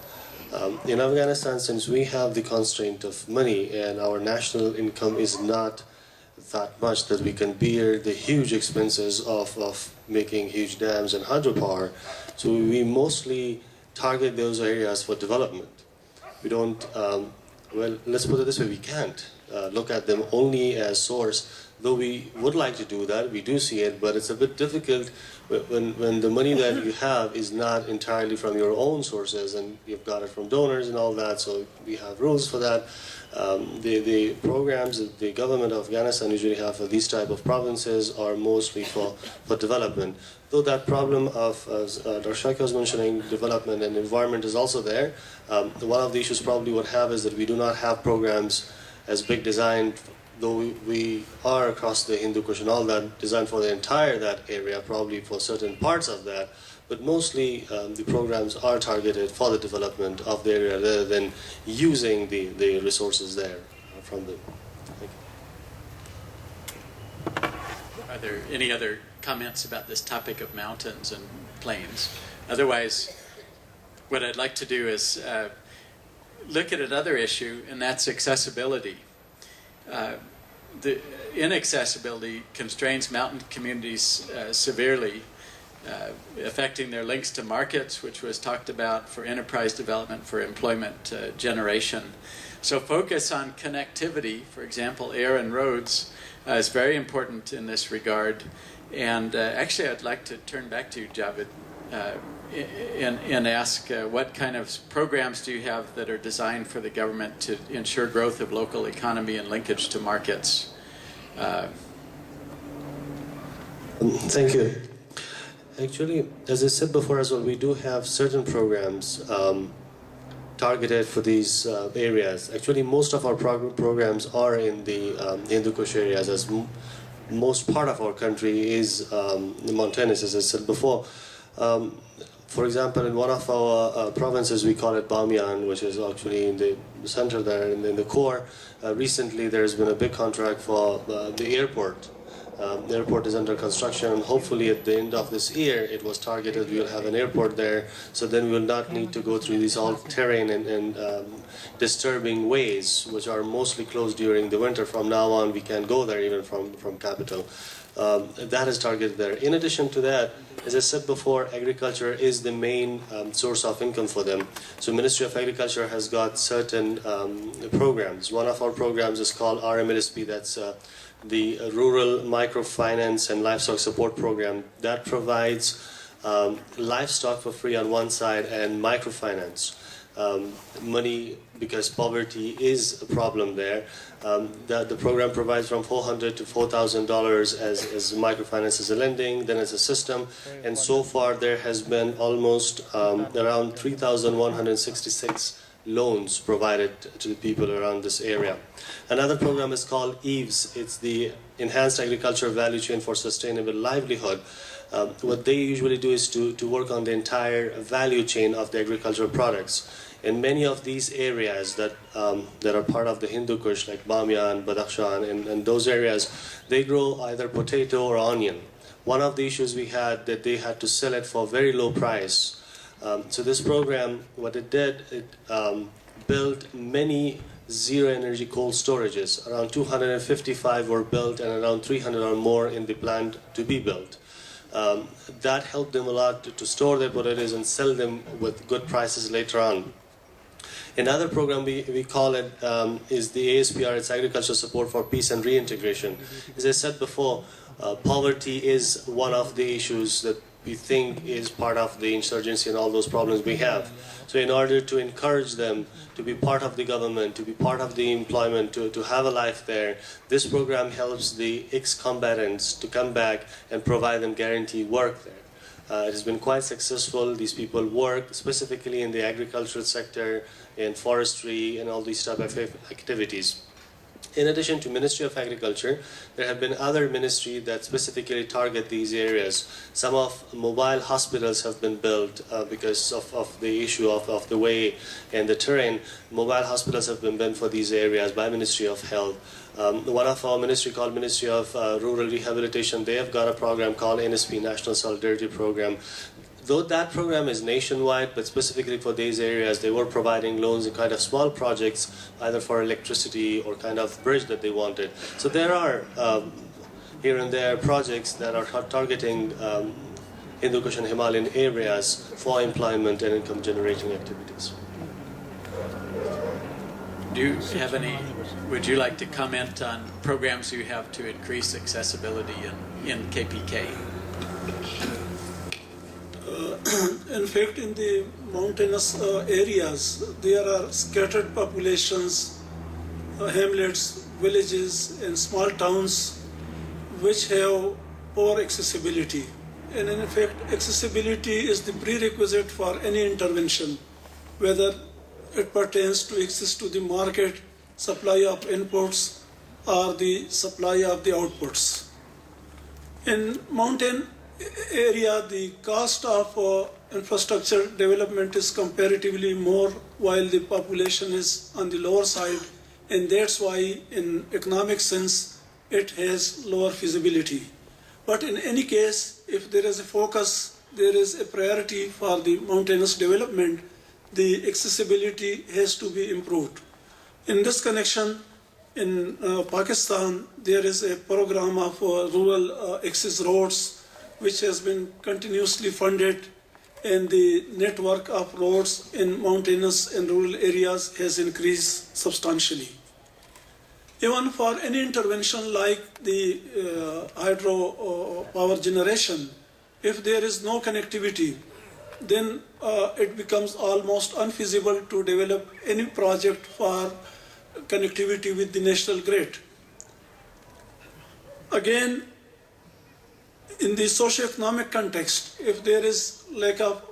In Afghanistan, since we have the constraint of money and our national income is not that much that we can bear the huge expenses of making huge dams and hydropower, so we mostly target those areas for development. We don't, well, let's put it this way, we can't look at them only as source. Though we would like to do that, we do see it, but it's a bit difficult when the money that you have is not entirely from your own sources and you've got it from donors and all that, so we have rules for that. The programs that the government of Afghanistan usually have for these type of provinces are mostly for development. Though that problem of, as Dr. Shakya was mentioning, development and environment is also there. One of the issues probably would have is that we do not have programs as big designed, though we are across the Hindu Kush and all that, designed for the entire that area, probably for certain parts of that, but mostly the programs are targeted for the development of the area rather than using the resources there from them. Thank you. Are there any other comments about this topic of mountains and plains? Otherwise, what I'd like to do is look at another issue, and that's accessibility. The inaccessibility constrains mountain communities severely, affecting their links to markets, which was talked about, for enterprise development, for employment generation. So focus on connectivity, for example, air and roads, is very important in this regard. And actually, I'd like to turn back to you, Javed, and ask what kind of programs do you have that are designed for the government to ensure growth of local economy and linkage to markets? Thank you. Actually, as I said before as well, we do have certain programs targeted for these areas. Actually, most of our programs are in the Hindu Kush areas, as most part of our country is mountainous, as I said before. For example, in one of our provinces, we call it Bamiyan, which is actually in the center there, in the core. Recently, there's been a big contract for the airport. The airport is under construction, and hopefully at the end of this year, it was targeted, we will have an airport there, so then we will not need to go through these all-terrain and disturbing ways, which are mostly closed during the winter. From now on, we can go there even from capital. That is targeted there. In addition to that, as I said before, agriculture is the main source of income for them. So Ministry of Agriculture has got certain programs. One of our programs is called RMLSP, that's the Rural Microfinance and Livestock Support Program. That provides livestock for free on one side and microfinance. Money, because poverty is a problem there. The program provides from $400 to $4,000 as microfinance as a lending, then as a system, and so far there has been almost around 3,166 loans provided to the people around this area. Another program is called EVES. It's the Enhanced Agriculture Value Chain for Sustainable Livelihood. What they usually do is to work on the entire value chain of the agricultural products. In many of these areas that are part of the Hindu Kush, like Bamiyan, Badakhshan, and those areas, they grow either potato or onion. One of the issues we had that they had to sell it for very low price. So this program, what it did, it built many zero-energy cold storages. Around 255 were built and around 300 or more in the plan to be built. That helped them a lot to store their potatoes and sell them with good prices later on. Another program we call it is the ASPR, it's Agricultural Support for Peace and Reintegration. As I said before, poverty is one of the issues that we think is part of the insurgency and all those problems we have. So in order to encourage them to be part of the government, to be part of the employment, to have a life there, this program helps the ex-combatants to come back and provide them guaranteed work there. It has been quite successful. These people work specifically in the agricultural sector, in forestry, and all these type of activities. In addition to Ministry of Agriculture, there have been other ministries that specifically target these areas. Some of mobile hospitals have been built because of the issue of the way and the terrain. Mobile hospitals have been built for these areas by Ministry of Health. One of our ministry called Ministry of Rural Rehabilitation, they have got a program called NSP, National Solidarity Program. Though that program is nationwide, but specifically for these areas, they were providing loans in kind of small projects, either for electricity or kind of bridge that they wanted. So there are here and there projects that are targeting Hindu Kush and Himalayan areas for employment and income generating activities. Do you have any, would you like to comment on programs you have to increase accessibility in KPK? In fact, in the mountainous areas, there are scattered populations, hamlets, villages, and small towns which have poor accessibility. And in fact, accessibility is the prerequisite for any intervention, whether it pertains to access to the market, supply of inputs, or the supply of the outputs. In mountain area, the cost of infrastructure development is comparatively more, while the population is on the lower side, and that's why in economic sense it has lower feasibility. But in any case, if there is a focus, there is a priority for the mountainous development, the accessibility has to be improved. In this connection, in Pakistan, there is a program of rural access roads which has been continuously funded, and the network of roads in mountainous and rural areas has increased substantially. Even for any intervention like the hydro power generation, if there is no connectivity, then it becomes almost unfeasible to develop any project for connectivity with the national grid. Again, in the socio-economic context, if there is lack of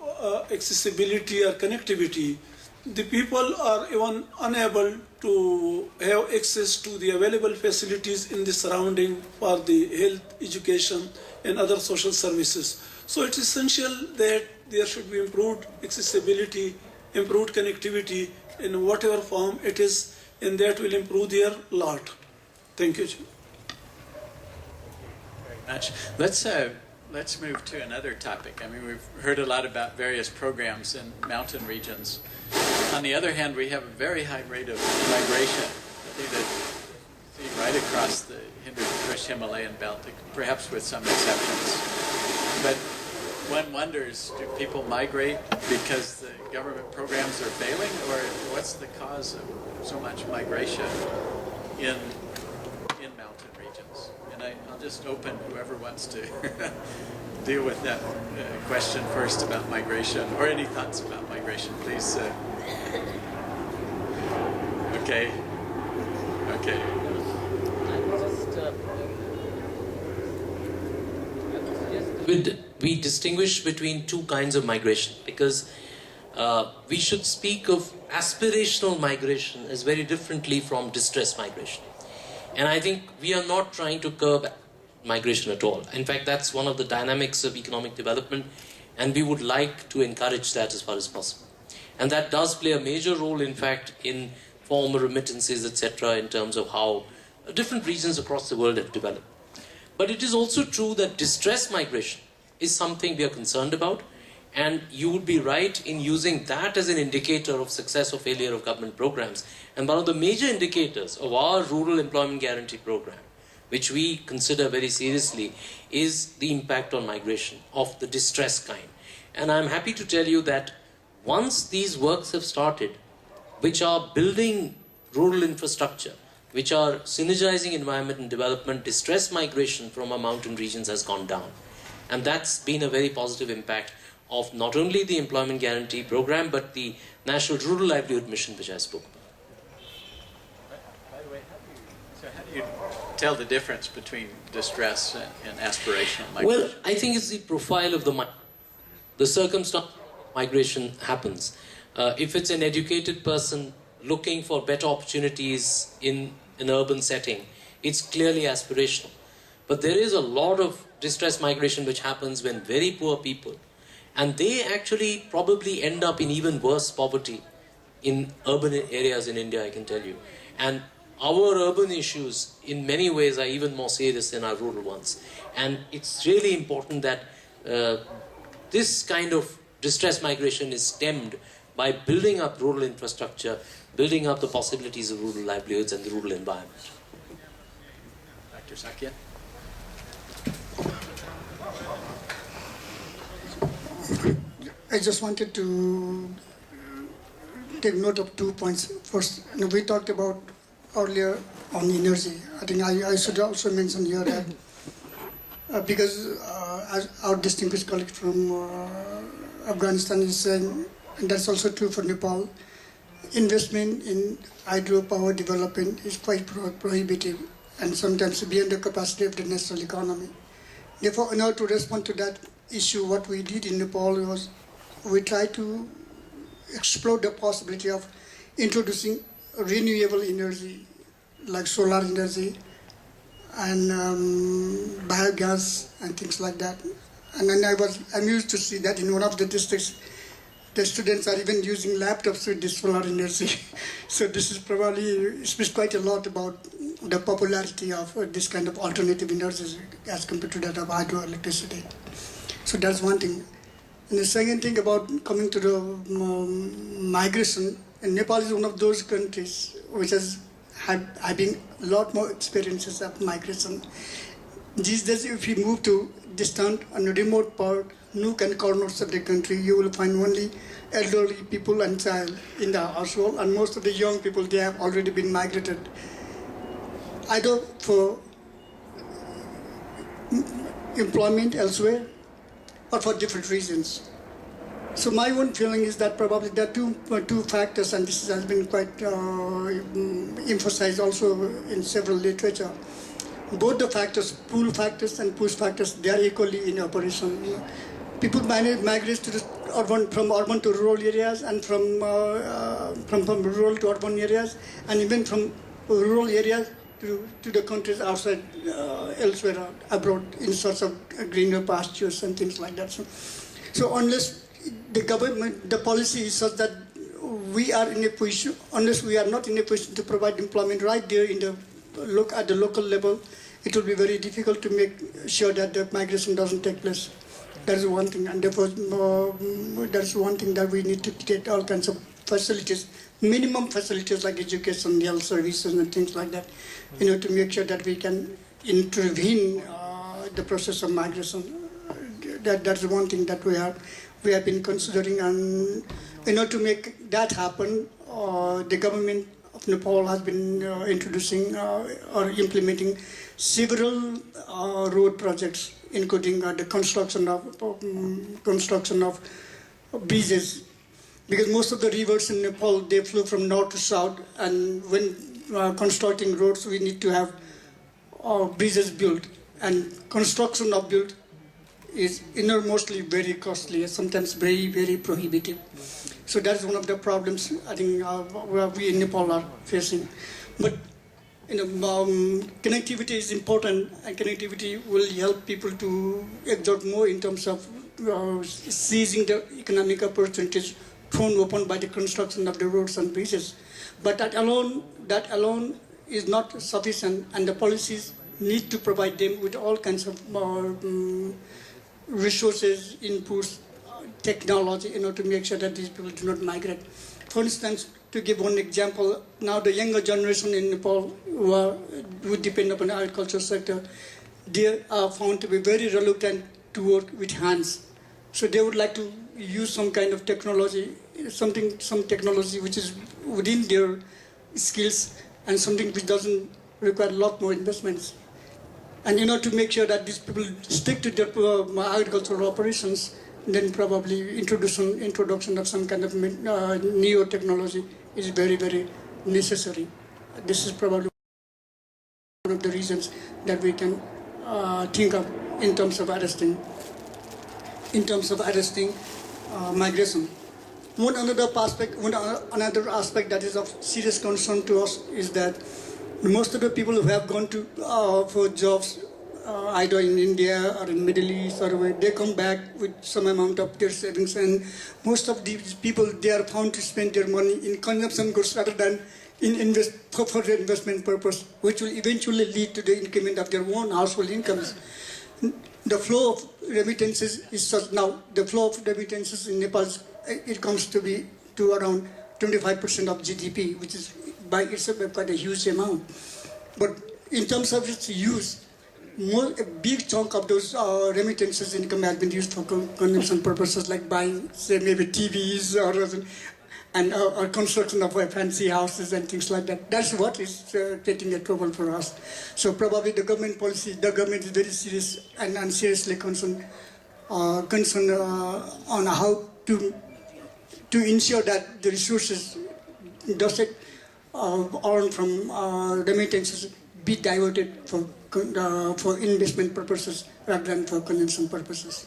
accessibility or connectivity, the people are even unable to have access to the available facilities in the surrounding for the health, education, and other social services. So it's essential that there should be improved accessibility, improved connectivity in whatever form it is, and that will improve their lot. Thank you. Much. Let's move to another topic. I mean, we've heard a lot about various programs in mountain regions. On the other hand, we have a very high rate of migration. I think that see right across the Hindu Kush Himalayan belt, perhaps with some exceptions. But one wonders, do people migrate because the government programs are failing, or what's the cause of so much migration in mountain regions? And I'll just open whoever wants to deal with that question first about migration, or any thoughts about migration, please. Okay. We distinguish between two kinds of migration, because we should speak of aspirational migration as very differently from distress migration. And I think we are not trying to curb migration at all. In fact, that's one of the dynamics of economic development, and we would like to encourage that as far as possible. And that does play a major role, in fact, in former remittances, etc., in terms of how different regions across the world have developed. But it is also true that distress migration is something we are concerned about, and you would be right in using that as an indicator of success or failure of government programs. And one of the major indicators of our Rural Employment Guarantee Program, which we consider very seriously, is the impact on migration of the distress kind. And I'm happy to tell you that once these works have started, which are building rural infrastructure, which are synergizing environment and development, distress migration from our mountain regions has gone down. And that's been a very positive impact of not only the Employment Guarantee Program, but the National Rural Livelihood Mission, which I spoke about. By the way, how do you tell the difference between distress and aspirational migration? Well, I think it's the profile of the circumstance migration happens. If it's an educated person looking for better opportunities in an urban setting, it's clearly aspirational. But there is a lot of distress migration which happens when very poor people, and they actually probably end up in even worse poverty in urban areas in India, I can tell you. And our urban issues in many ways are even more serious than our rural ones. And it's really important that this kind of distress migration is stemmed by building up rural infrastructure, building up the possibilities of rural livelihoods and the rural environment. Dr. Shakya? I just wanted to take note of 2 points. First, we talked about earlier on energy. I think I should also mention here that because as our distinguished colleague from Afghanistan is saying, and that's also true for Nepal, investment in hydropower development is quite prohibitive and sometimes beyond the capacity of the national economy. Therefore, in order to respond to that issue, what we did in Nepal was we tried to explore the possibility of introducing renewable energy like solar energy and biogas and things like that. And then I was amused to see that in one of the districts, the students are even using laptops with this solar energy. So this is probably speaks quite a lot about the popularity of this kind of alternative energies as compared to that of hydroelectricity. So that's one thing. And the second thing about coming to the migration, and Nepal is one of those countries which has having a lot more experiences of migration. These days, if you move to distant and remote part, nook and corners of the country, you will find only elderly people and child in the household, and most of the young people, they have already been migrated, either for employment elsewhere or for different reasons. So my own feeling is that probably there are two factors, and this has been quite emphasized also in several literature. Both the factors, pull factors and push factors, they are equally in operation. People migrate to from urban to rural areas, and from rural to urban areas, and even from rural areas to the countries outside, elsewhere abroad, in sorts of greener pastures and things like that. So unless the government, the policy is such that we are in a position, unless we are not in a position to provide employment right there in the at the local level, it will be very difficult to make sure that the migration doesn't take place. That is one thing, and therefore that's one thing that we need to get all kinds of facilities, minimum facilities like education, health services, and things like that, to make sure that we can intervene the process of migration. That's one thing that we have been considering, and in order to make that happen, the government of Nepal has been introducing or implementing several road projects, including the construction of bridges, because most of the rivers in Nepal, they flow from north to south, and when constructing roads, we need to have bridges built, and construction of is enormously very costly, sometimes very, very prohibitive. So that's one of the problems I think we in Nepal are facing. But connectivity is important, and connectivity will help people to exert more in terms of seizing the economic opportunities thrown open by the construction of the roads and bridges. But that alone is not sufficient, and the policies need to provide them with all kinds of resources, inputs, technology, to make sure that these people do not migrate. For instance, to give one example, now the younger generation in Nepal who depend upon the agriculture sector, they are found to be very reluctant to work with hands. So they would like to use some kind of technology, some technology which is within their skills and something which doesn't require a lot more investments. And to make sure that these people stick to their agricultural operations, then probably introduction of some kind of neo technology is very, very necessary. This is probably one of the reasons that we can think of in terms of arresting migration. One other aspect that is of serious concern to us is that most of the people who have gone to for jobs either in India or in Middle East or where, they come back with some amount of their savings, and most of these people, they are found to spend their money in consumption goods rather than for their investment purpose, which will eventually lead to the increment of their own household incomes. The flow of remittances is such now. The flow of remittances in Nepal, it comes to around 25% of GDP, which is by itself quite a huge amount. But in terms of its use, a big chunk of those remittances income has been used for consumption purposes, like buying, say, maybe TVs or construction of fancy houses and things like that. That's what is creating a trouble for us. So probably the government is very serious and seriously concerned on how to ensure that the resources earned from remittances be diverted for investment purposes rather than for consumption purposes.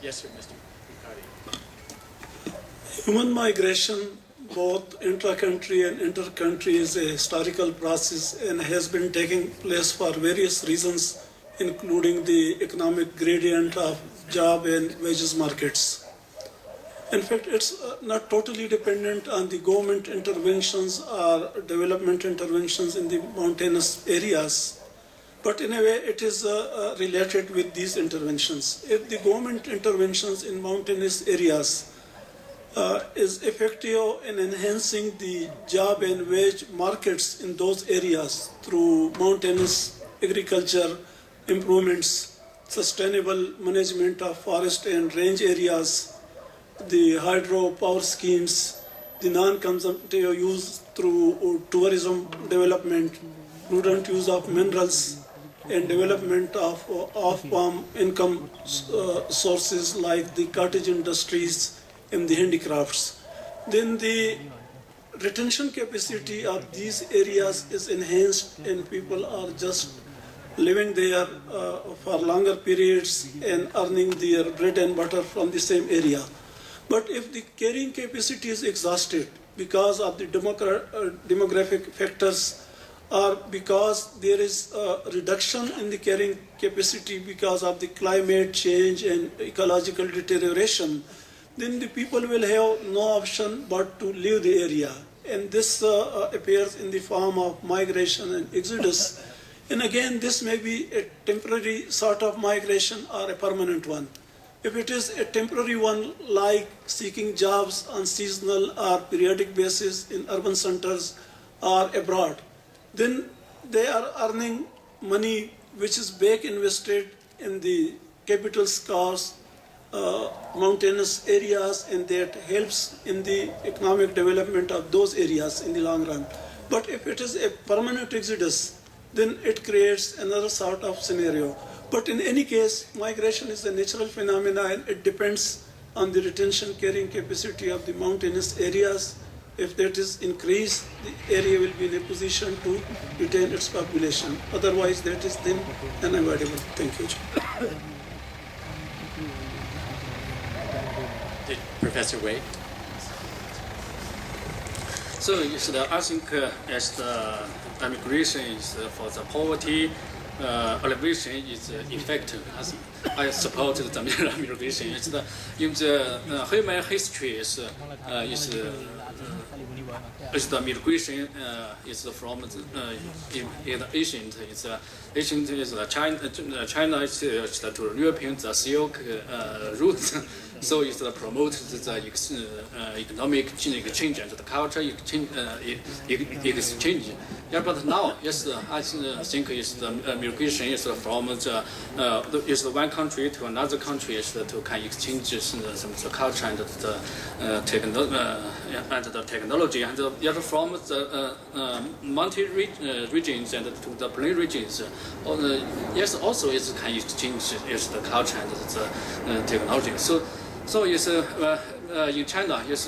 Yes, sir, Mr. Human migration, both intra-country and inter-country, is a historical process and has been taking place for various reasons, including the economic gradient of job and wages markets. In fact, it's not totally dependent on the government interventions or development interventions in the mountainous areas, but in a way it is related with these interventions. If the government interventions in mountainous areas is effective in enhancing the job and wage markets in those areas through mountainous agriculture improvements, sustainable management of forest and range areas, the hydro power schemes, the non-consumptive use through tourism development, prudent use of minerals, and development of off-farm income sources like the cottage industries and the handicrafts, then the retention capacity of these areas is enhanced and people are just living there for longer periods and earning their bread and butter from the same area. But if the carrying capacity is exhausted because of the demographic factors, or because there is a reduction in the carrying capacity because of the climate change and ecological deterioration, then the people will have no option but to leave the area. And this appears in the form of migration and exodus. And again, this may be a temporary sort of migration or a permanent one. If it is a temporary one, like seeking jobs on seasonal or periodic basis in urban centers or abroad, then they are earning money which is back invested in the capital scarce mountainous areas, and that helps in the economic development of those areas in the long run. But if it is a permanent exodus, then it creates another sort of scenario. But in any case, migration is a natural phenomenon, and it depends on the retention carrying capacity of the mountainous areas. If that is increased, the area will be in a position to retain its population. Otherwise, that is then unavoidable. Thank you. Did Professor Wei. So I think as the migration is for the poverty alleviation is effective. I support the migration. It's the in the human history is the migration is from in the ancient. Ancient is China is to European the Silk route. So it promotes the economic exchange and the culture exchange. Yeah, but now, yes, I think is the migration is from is one country to another country is to can exchange some the culture and the technology and from the mountain regions and to the plain regions. Yes, also is can exchange is the culture and the technology. So is in China is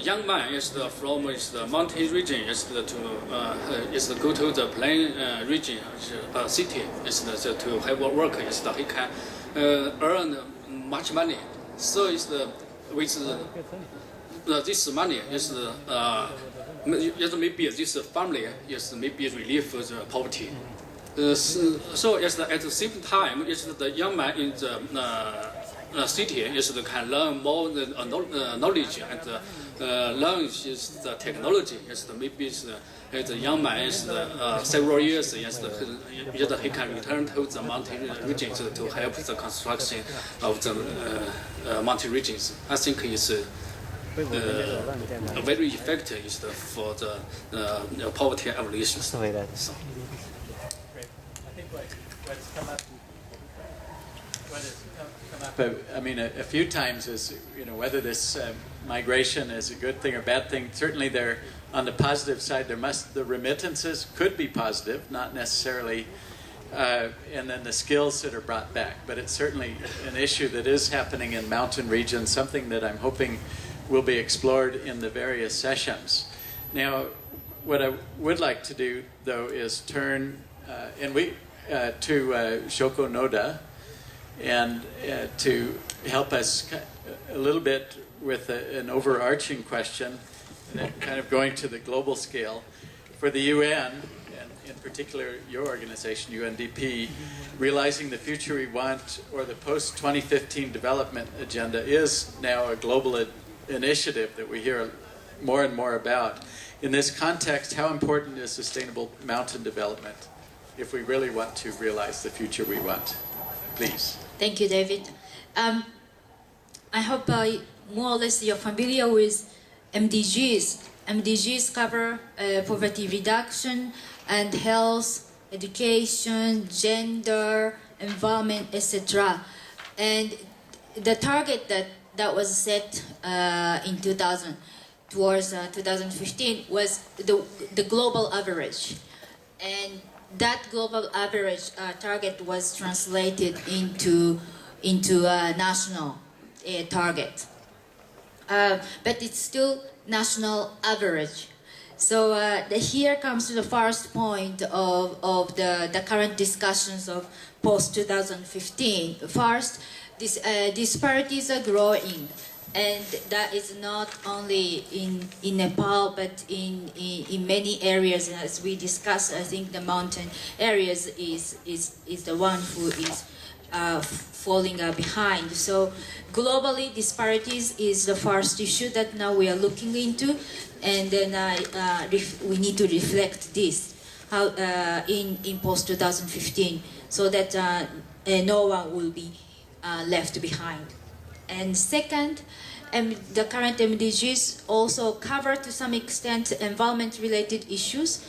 young man is from is the mountain region is to go to the plain region city is to have work is he can earn much money. So is with this money is maybe this family is maybe relief for the poverty. So is at the same time is the young man in the city is can learn more knowledge and learn is the technology is maybe the young man is several years is he can return to the mountain regions to help the construction of the mountain regions. I think is very effective is for the poverty abolition. So. I mean, a few times is, whether this migration is a good thing or bad thing. Certainly there, on the positive side, the remittances could be positive, not necessarily, and then the skills that are brought back. But it's certainly an issue that is happening in mountain regions, something that I'm hoping will be explored in the various sessions. Now, what I would like to do, though, is turn to Shoko Noda, and to help us a little bit with an overarching question, kind of going to the global scale. For the UN, and in particular your organization, UNDP, realizing the future we want, or the post-2015 development agenda, is now a global initiative that we hear more and more about. In this context, how important is sustainable mountain development if we really want to realize the future we want? Please. Thank you, David. I hope more or less you're familiar with MDGs. MDGs cover poverty reduction and health, education, gender, environment, etc. And the target that was set in 2000 towards 2015 was the global average. And that global average target was translated into a national target. But it's still national average. So here comes to the first point of the current discussions of post-2015. First, disparities are growing. And that is not only in Nepal, but in many areas. As we discussed, I think the mountain areas is the one who is falling behind. So globally, disparities is the first issue that now we are looking into, and then we need to reflect this in post-2015, so that no one will be left behind. And second, the current MDGs also cover to some extent environment-related issues,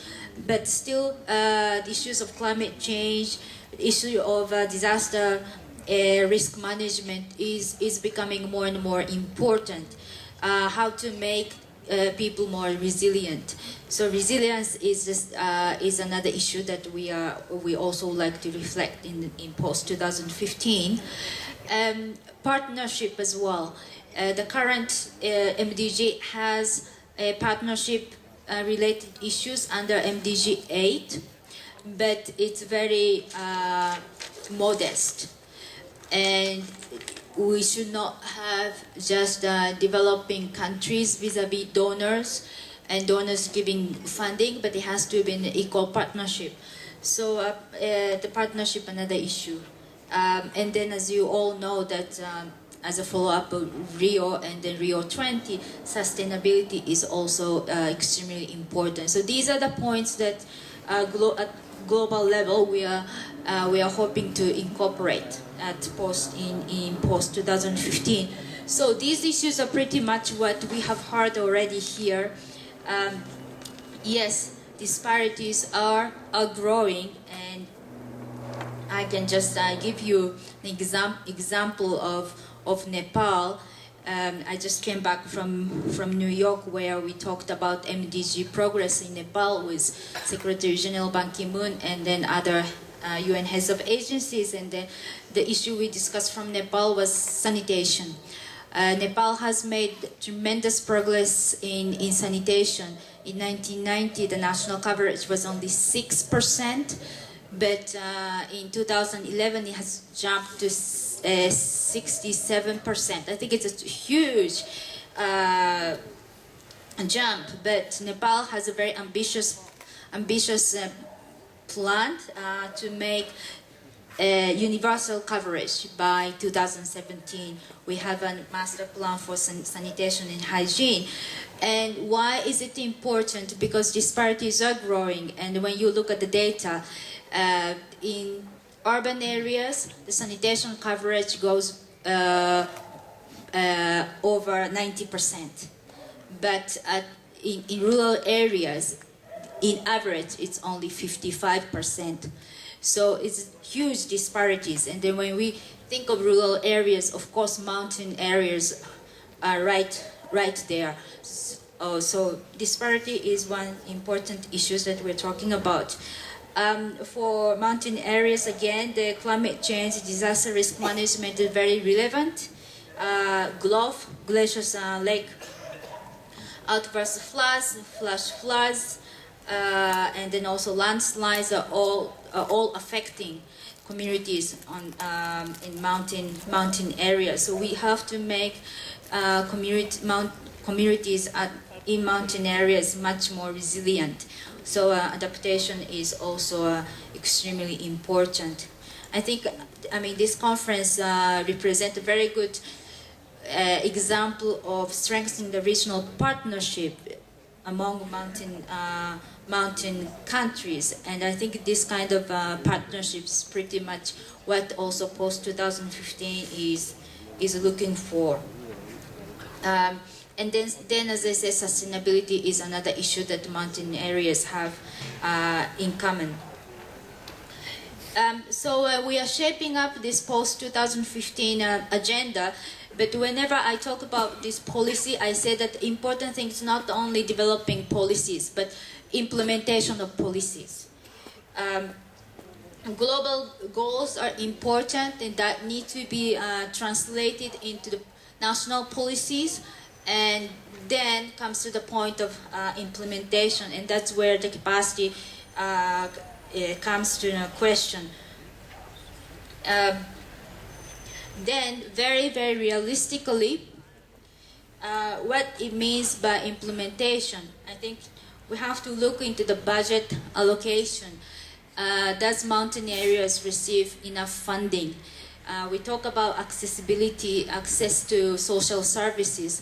but still the issues of climate change, issue of disaster risk management is becoming more and more important. How to make people more resilient. So resilience is another issue that we also like to reflect in post-2015. Partnership as well. The current MDG has a partnership related issues under MDG 8, but it's very modest. and we should not have just developing countries vis-a-vis donors and donors giving funding, but it has to be an equal partnership. So the partnership, another issue. And then, as you all know, that as a follow-up of Rio and then Rio 20, sustainability is also extremely important. So these are the points that at global level we are hoping to incorporate at in post 2015. So these issues are pretty much what we have heard already here. Yes, disparities are growing, and I can just give you an example of Nepal. I just came back from New York, where we talked about MDG progress in Nepal with Secretary General Ban Ki-moon and then other UN heads of agencies. And the issue we discussed from Nepal was sanitation. Nepal has made tremendous progress in sanitation. In 1990, the national coverage was only 6%. But in 2011, it has jumped to 67%. I think it's a huge jump. But Nepal has a very ambitious plan to make universal coverage by 2017. We have a master plan for sanitation and hygiene. And why is it important? Because disparities are growing, and when you look at the data, in urban areas, the sanitation coverage goes over 90%. But in rural areas, in average, it's only 55%. So it's huge disparities. And then when we think of rural areas, of course, mountain areas are right there. So disparity is one important issue that we're talking about. For mountain areas, again, the climate change, disaster risk management is very relevant. GLOF, glaciers, lake outburst floods, flash floods, and then also landslides are all affecting communities in mountain areas. So we have to make communities in mountain areas much more resilient. So adaptation is also extremely important. I think, this conference represents a very good example of strengthening the regional partnership among mountain countries. And I think this kind of partnerships pretty much what also post-2015 is looking for. And then, as I said, sustainability is another issue that mountain areas have in common. So we are shaping up this post-2015 agenda, but whenever I talk about this policy, I say that the important thing is not only developing policies, but implementation of policies. Global goals are important and that need to be translated into the national policies, and then comes to the point of implementation, and that's where the capacity comes to a question. Then, very, very realistically, what it means by implementation. I think we have to look into the budget allocation. Does mountain areas receive enough funding? We talk about accessibility, access to social services.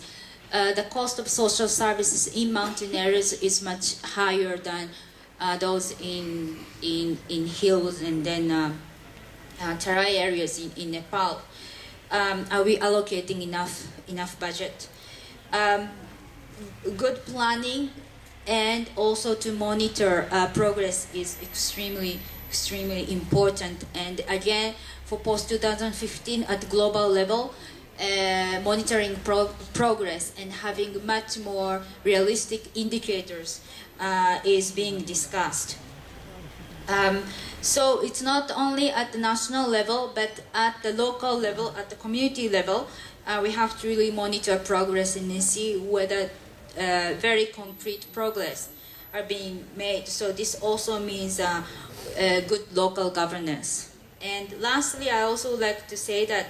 The cost of social services in mountain areas is much higher than those in hills and then terai areas in Nepal. Are we allocating enough budget? Good planning and also to monitor progress is extremely important. And again, for post-2015 at global level, monitoring progress and having much more realistic indicators is being discussed. So it's not only at the national level, but at the local level, at the community level, we have to really monitor progress and see whether very concrete progress are being made. So this also means good local governance. And lastly, I also like to say that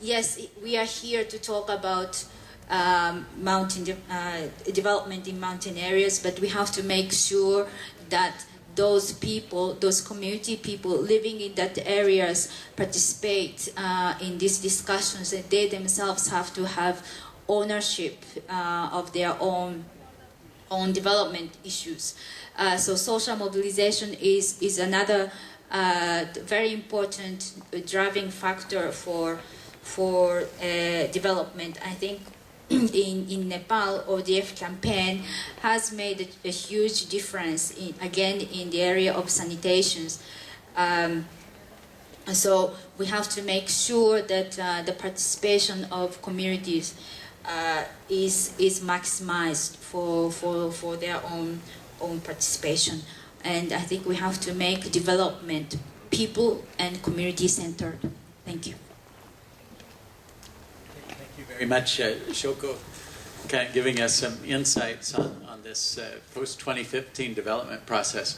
yes, we are here to talk about mountain development in mountain areas, but we have to make sure that those people, those community people living in that areas participate in these discussions, and they themselves have to have ownership of their own development issues. So social mobilization is another very important driving factor for development. I think in Nepal, ODF campaign has made a huge difference in the area of sanitations. So we have to make sure that the participation of communities is maximized for their own participation. And I think we have to make development people and community centered. Thank you. Thank you very much, Shoko, kind of giving us some insights on this post-2015 development process.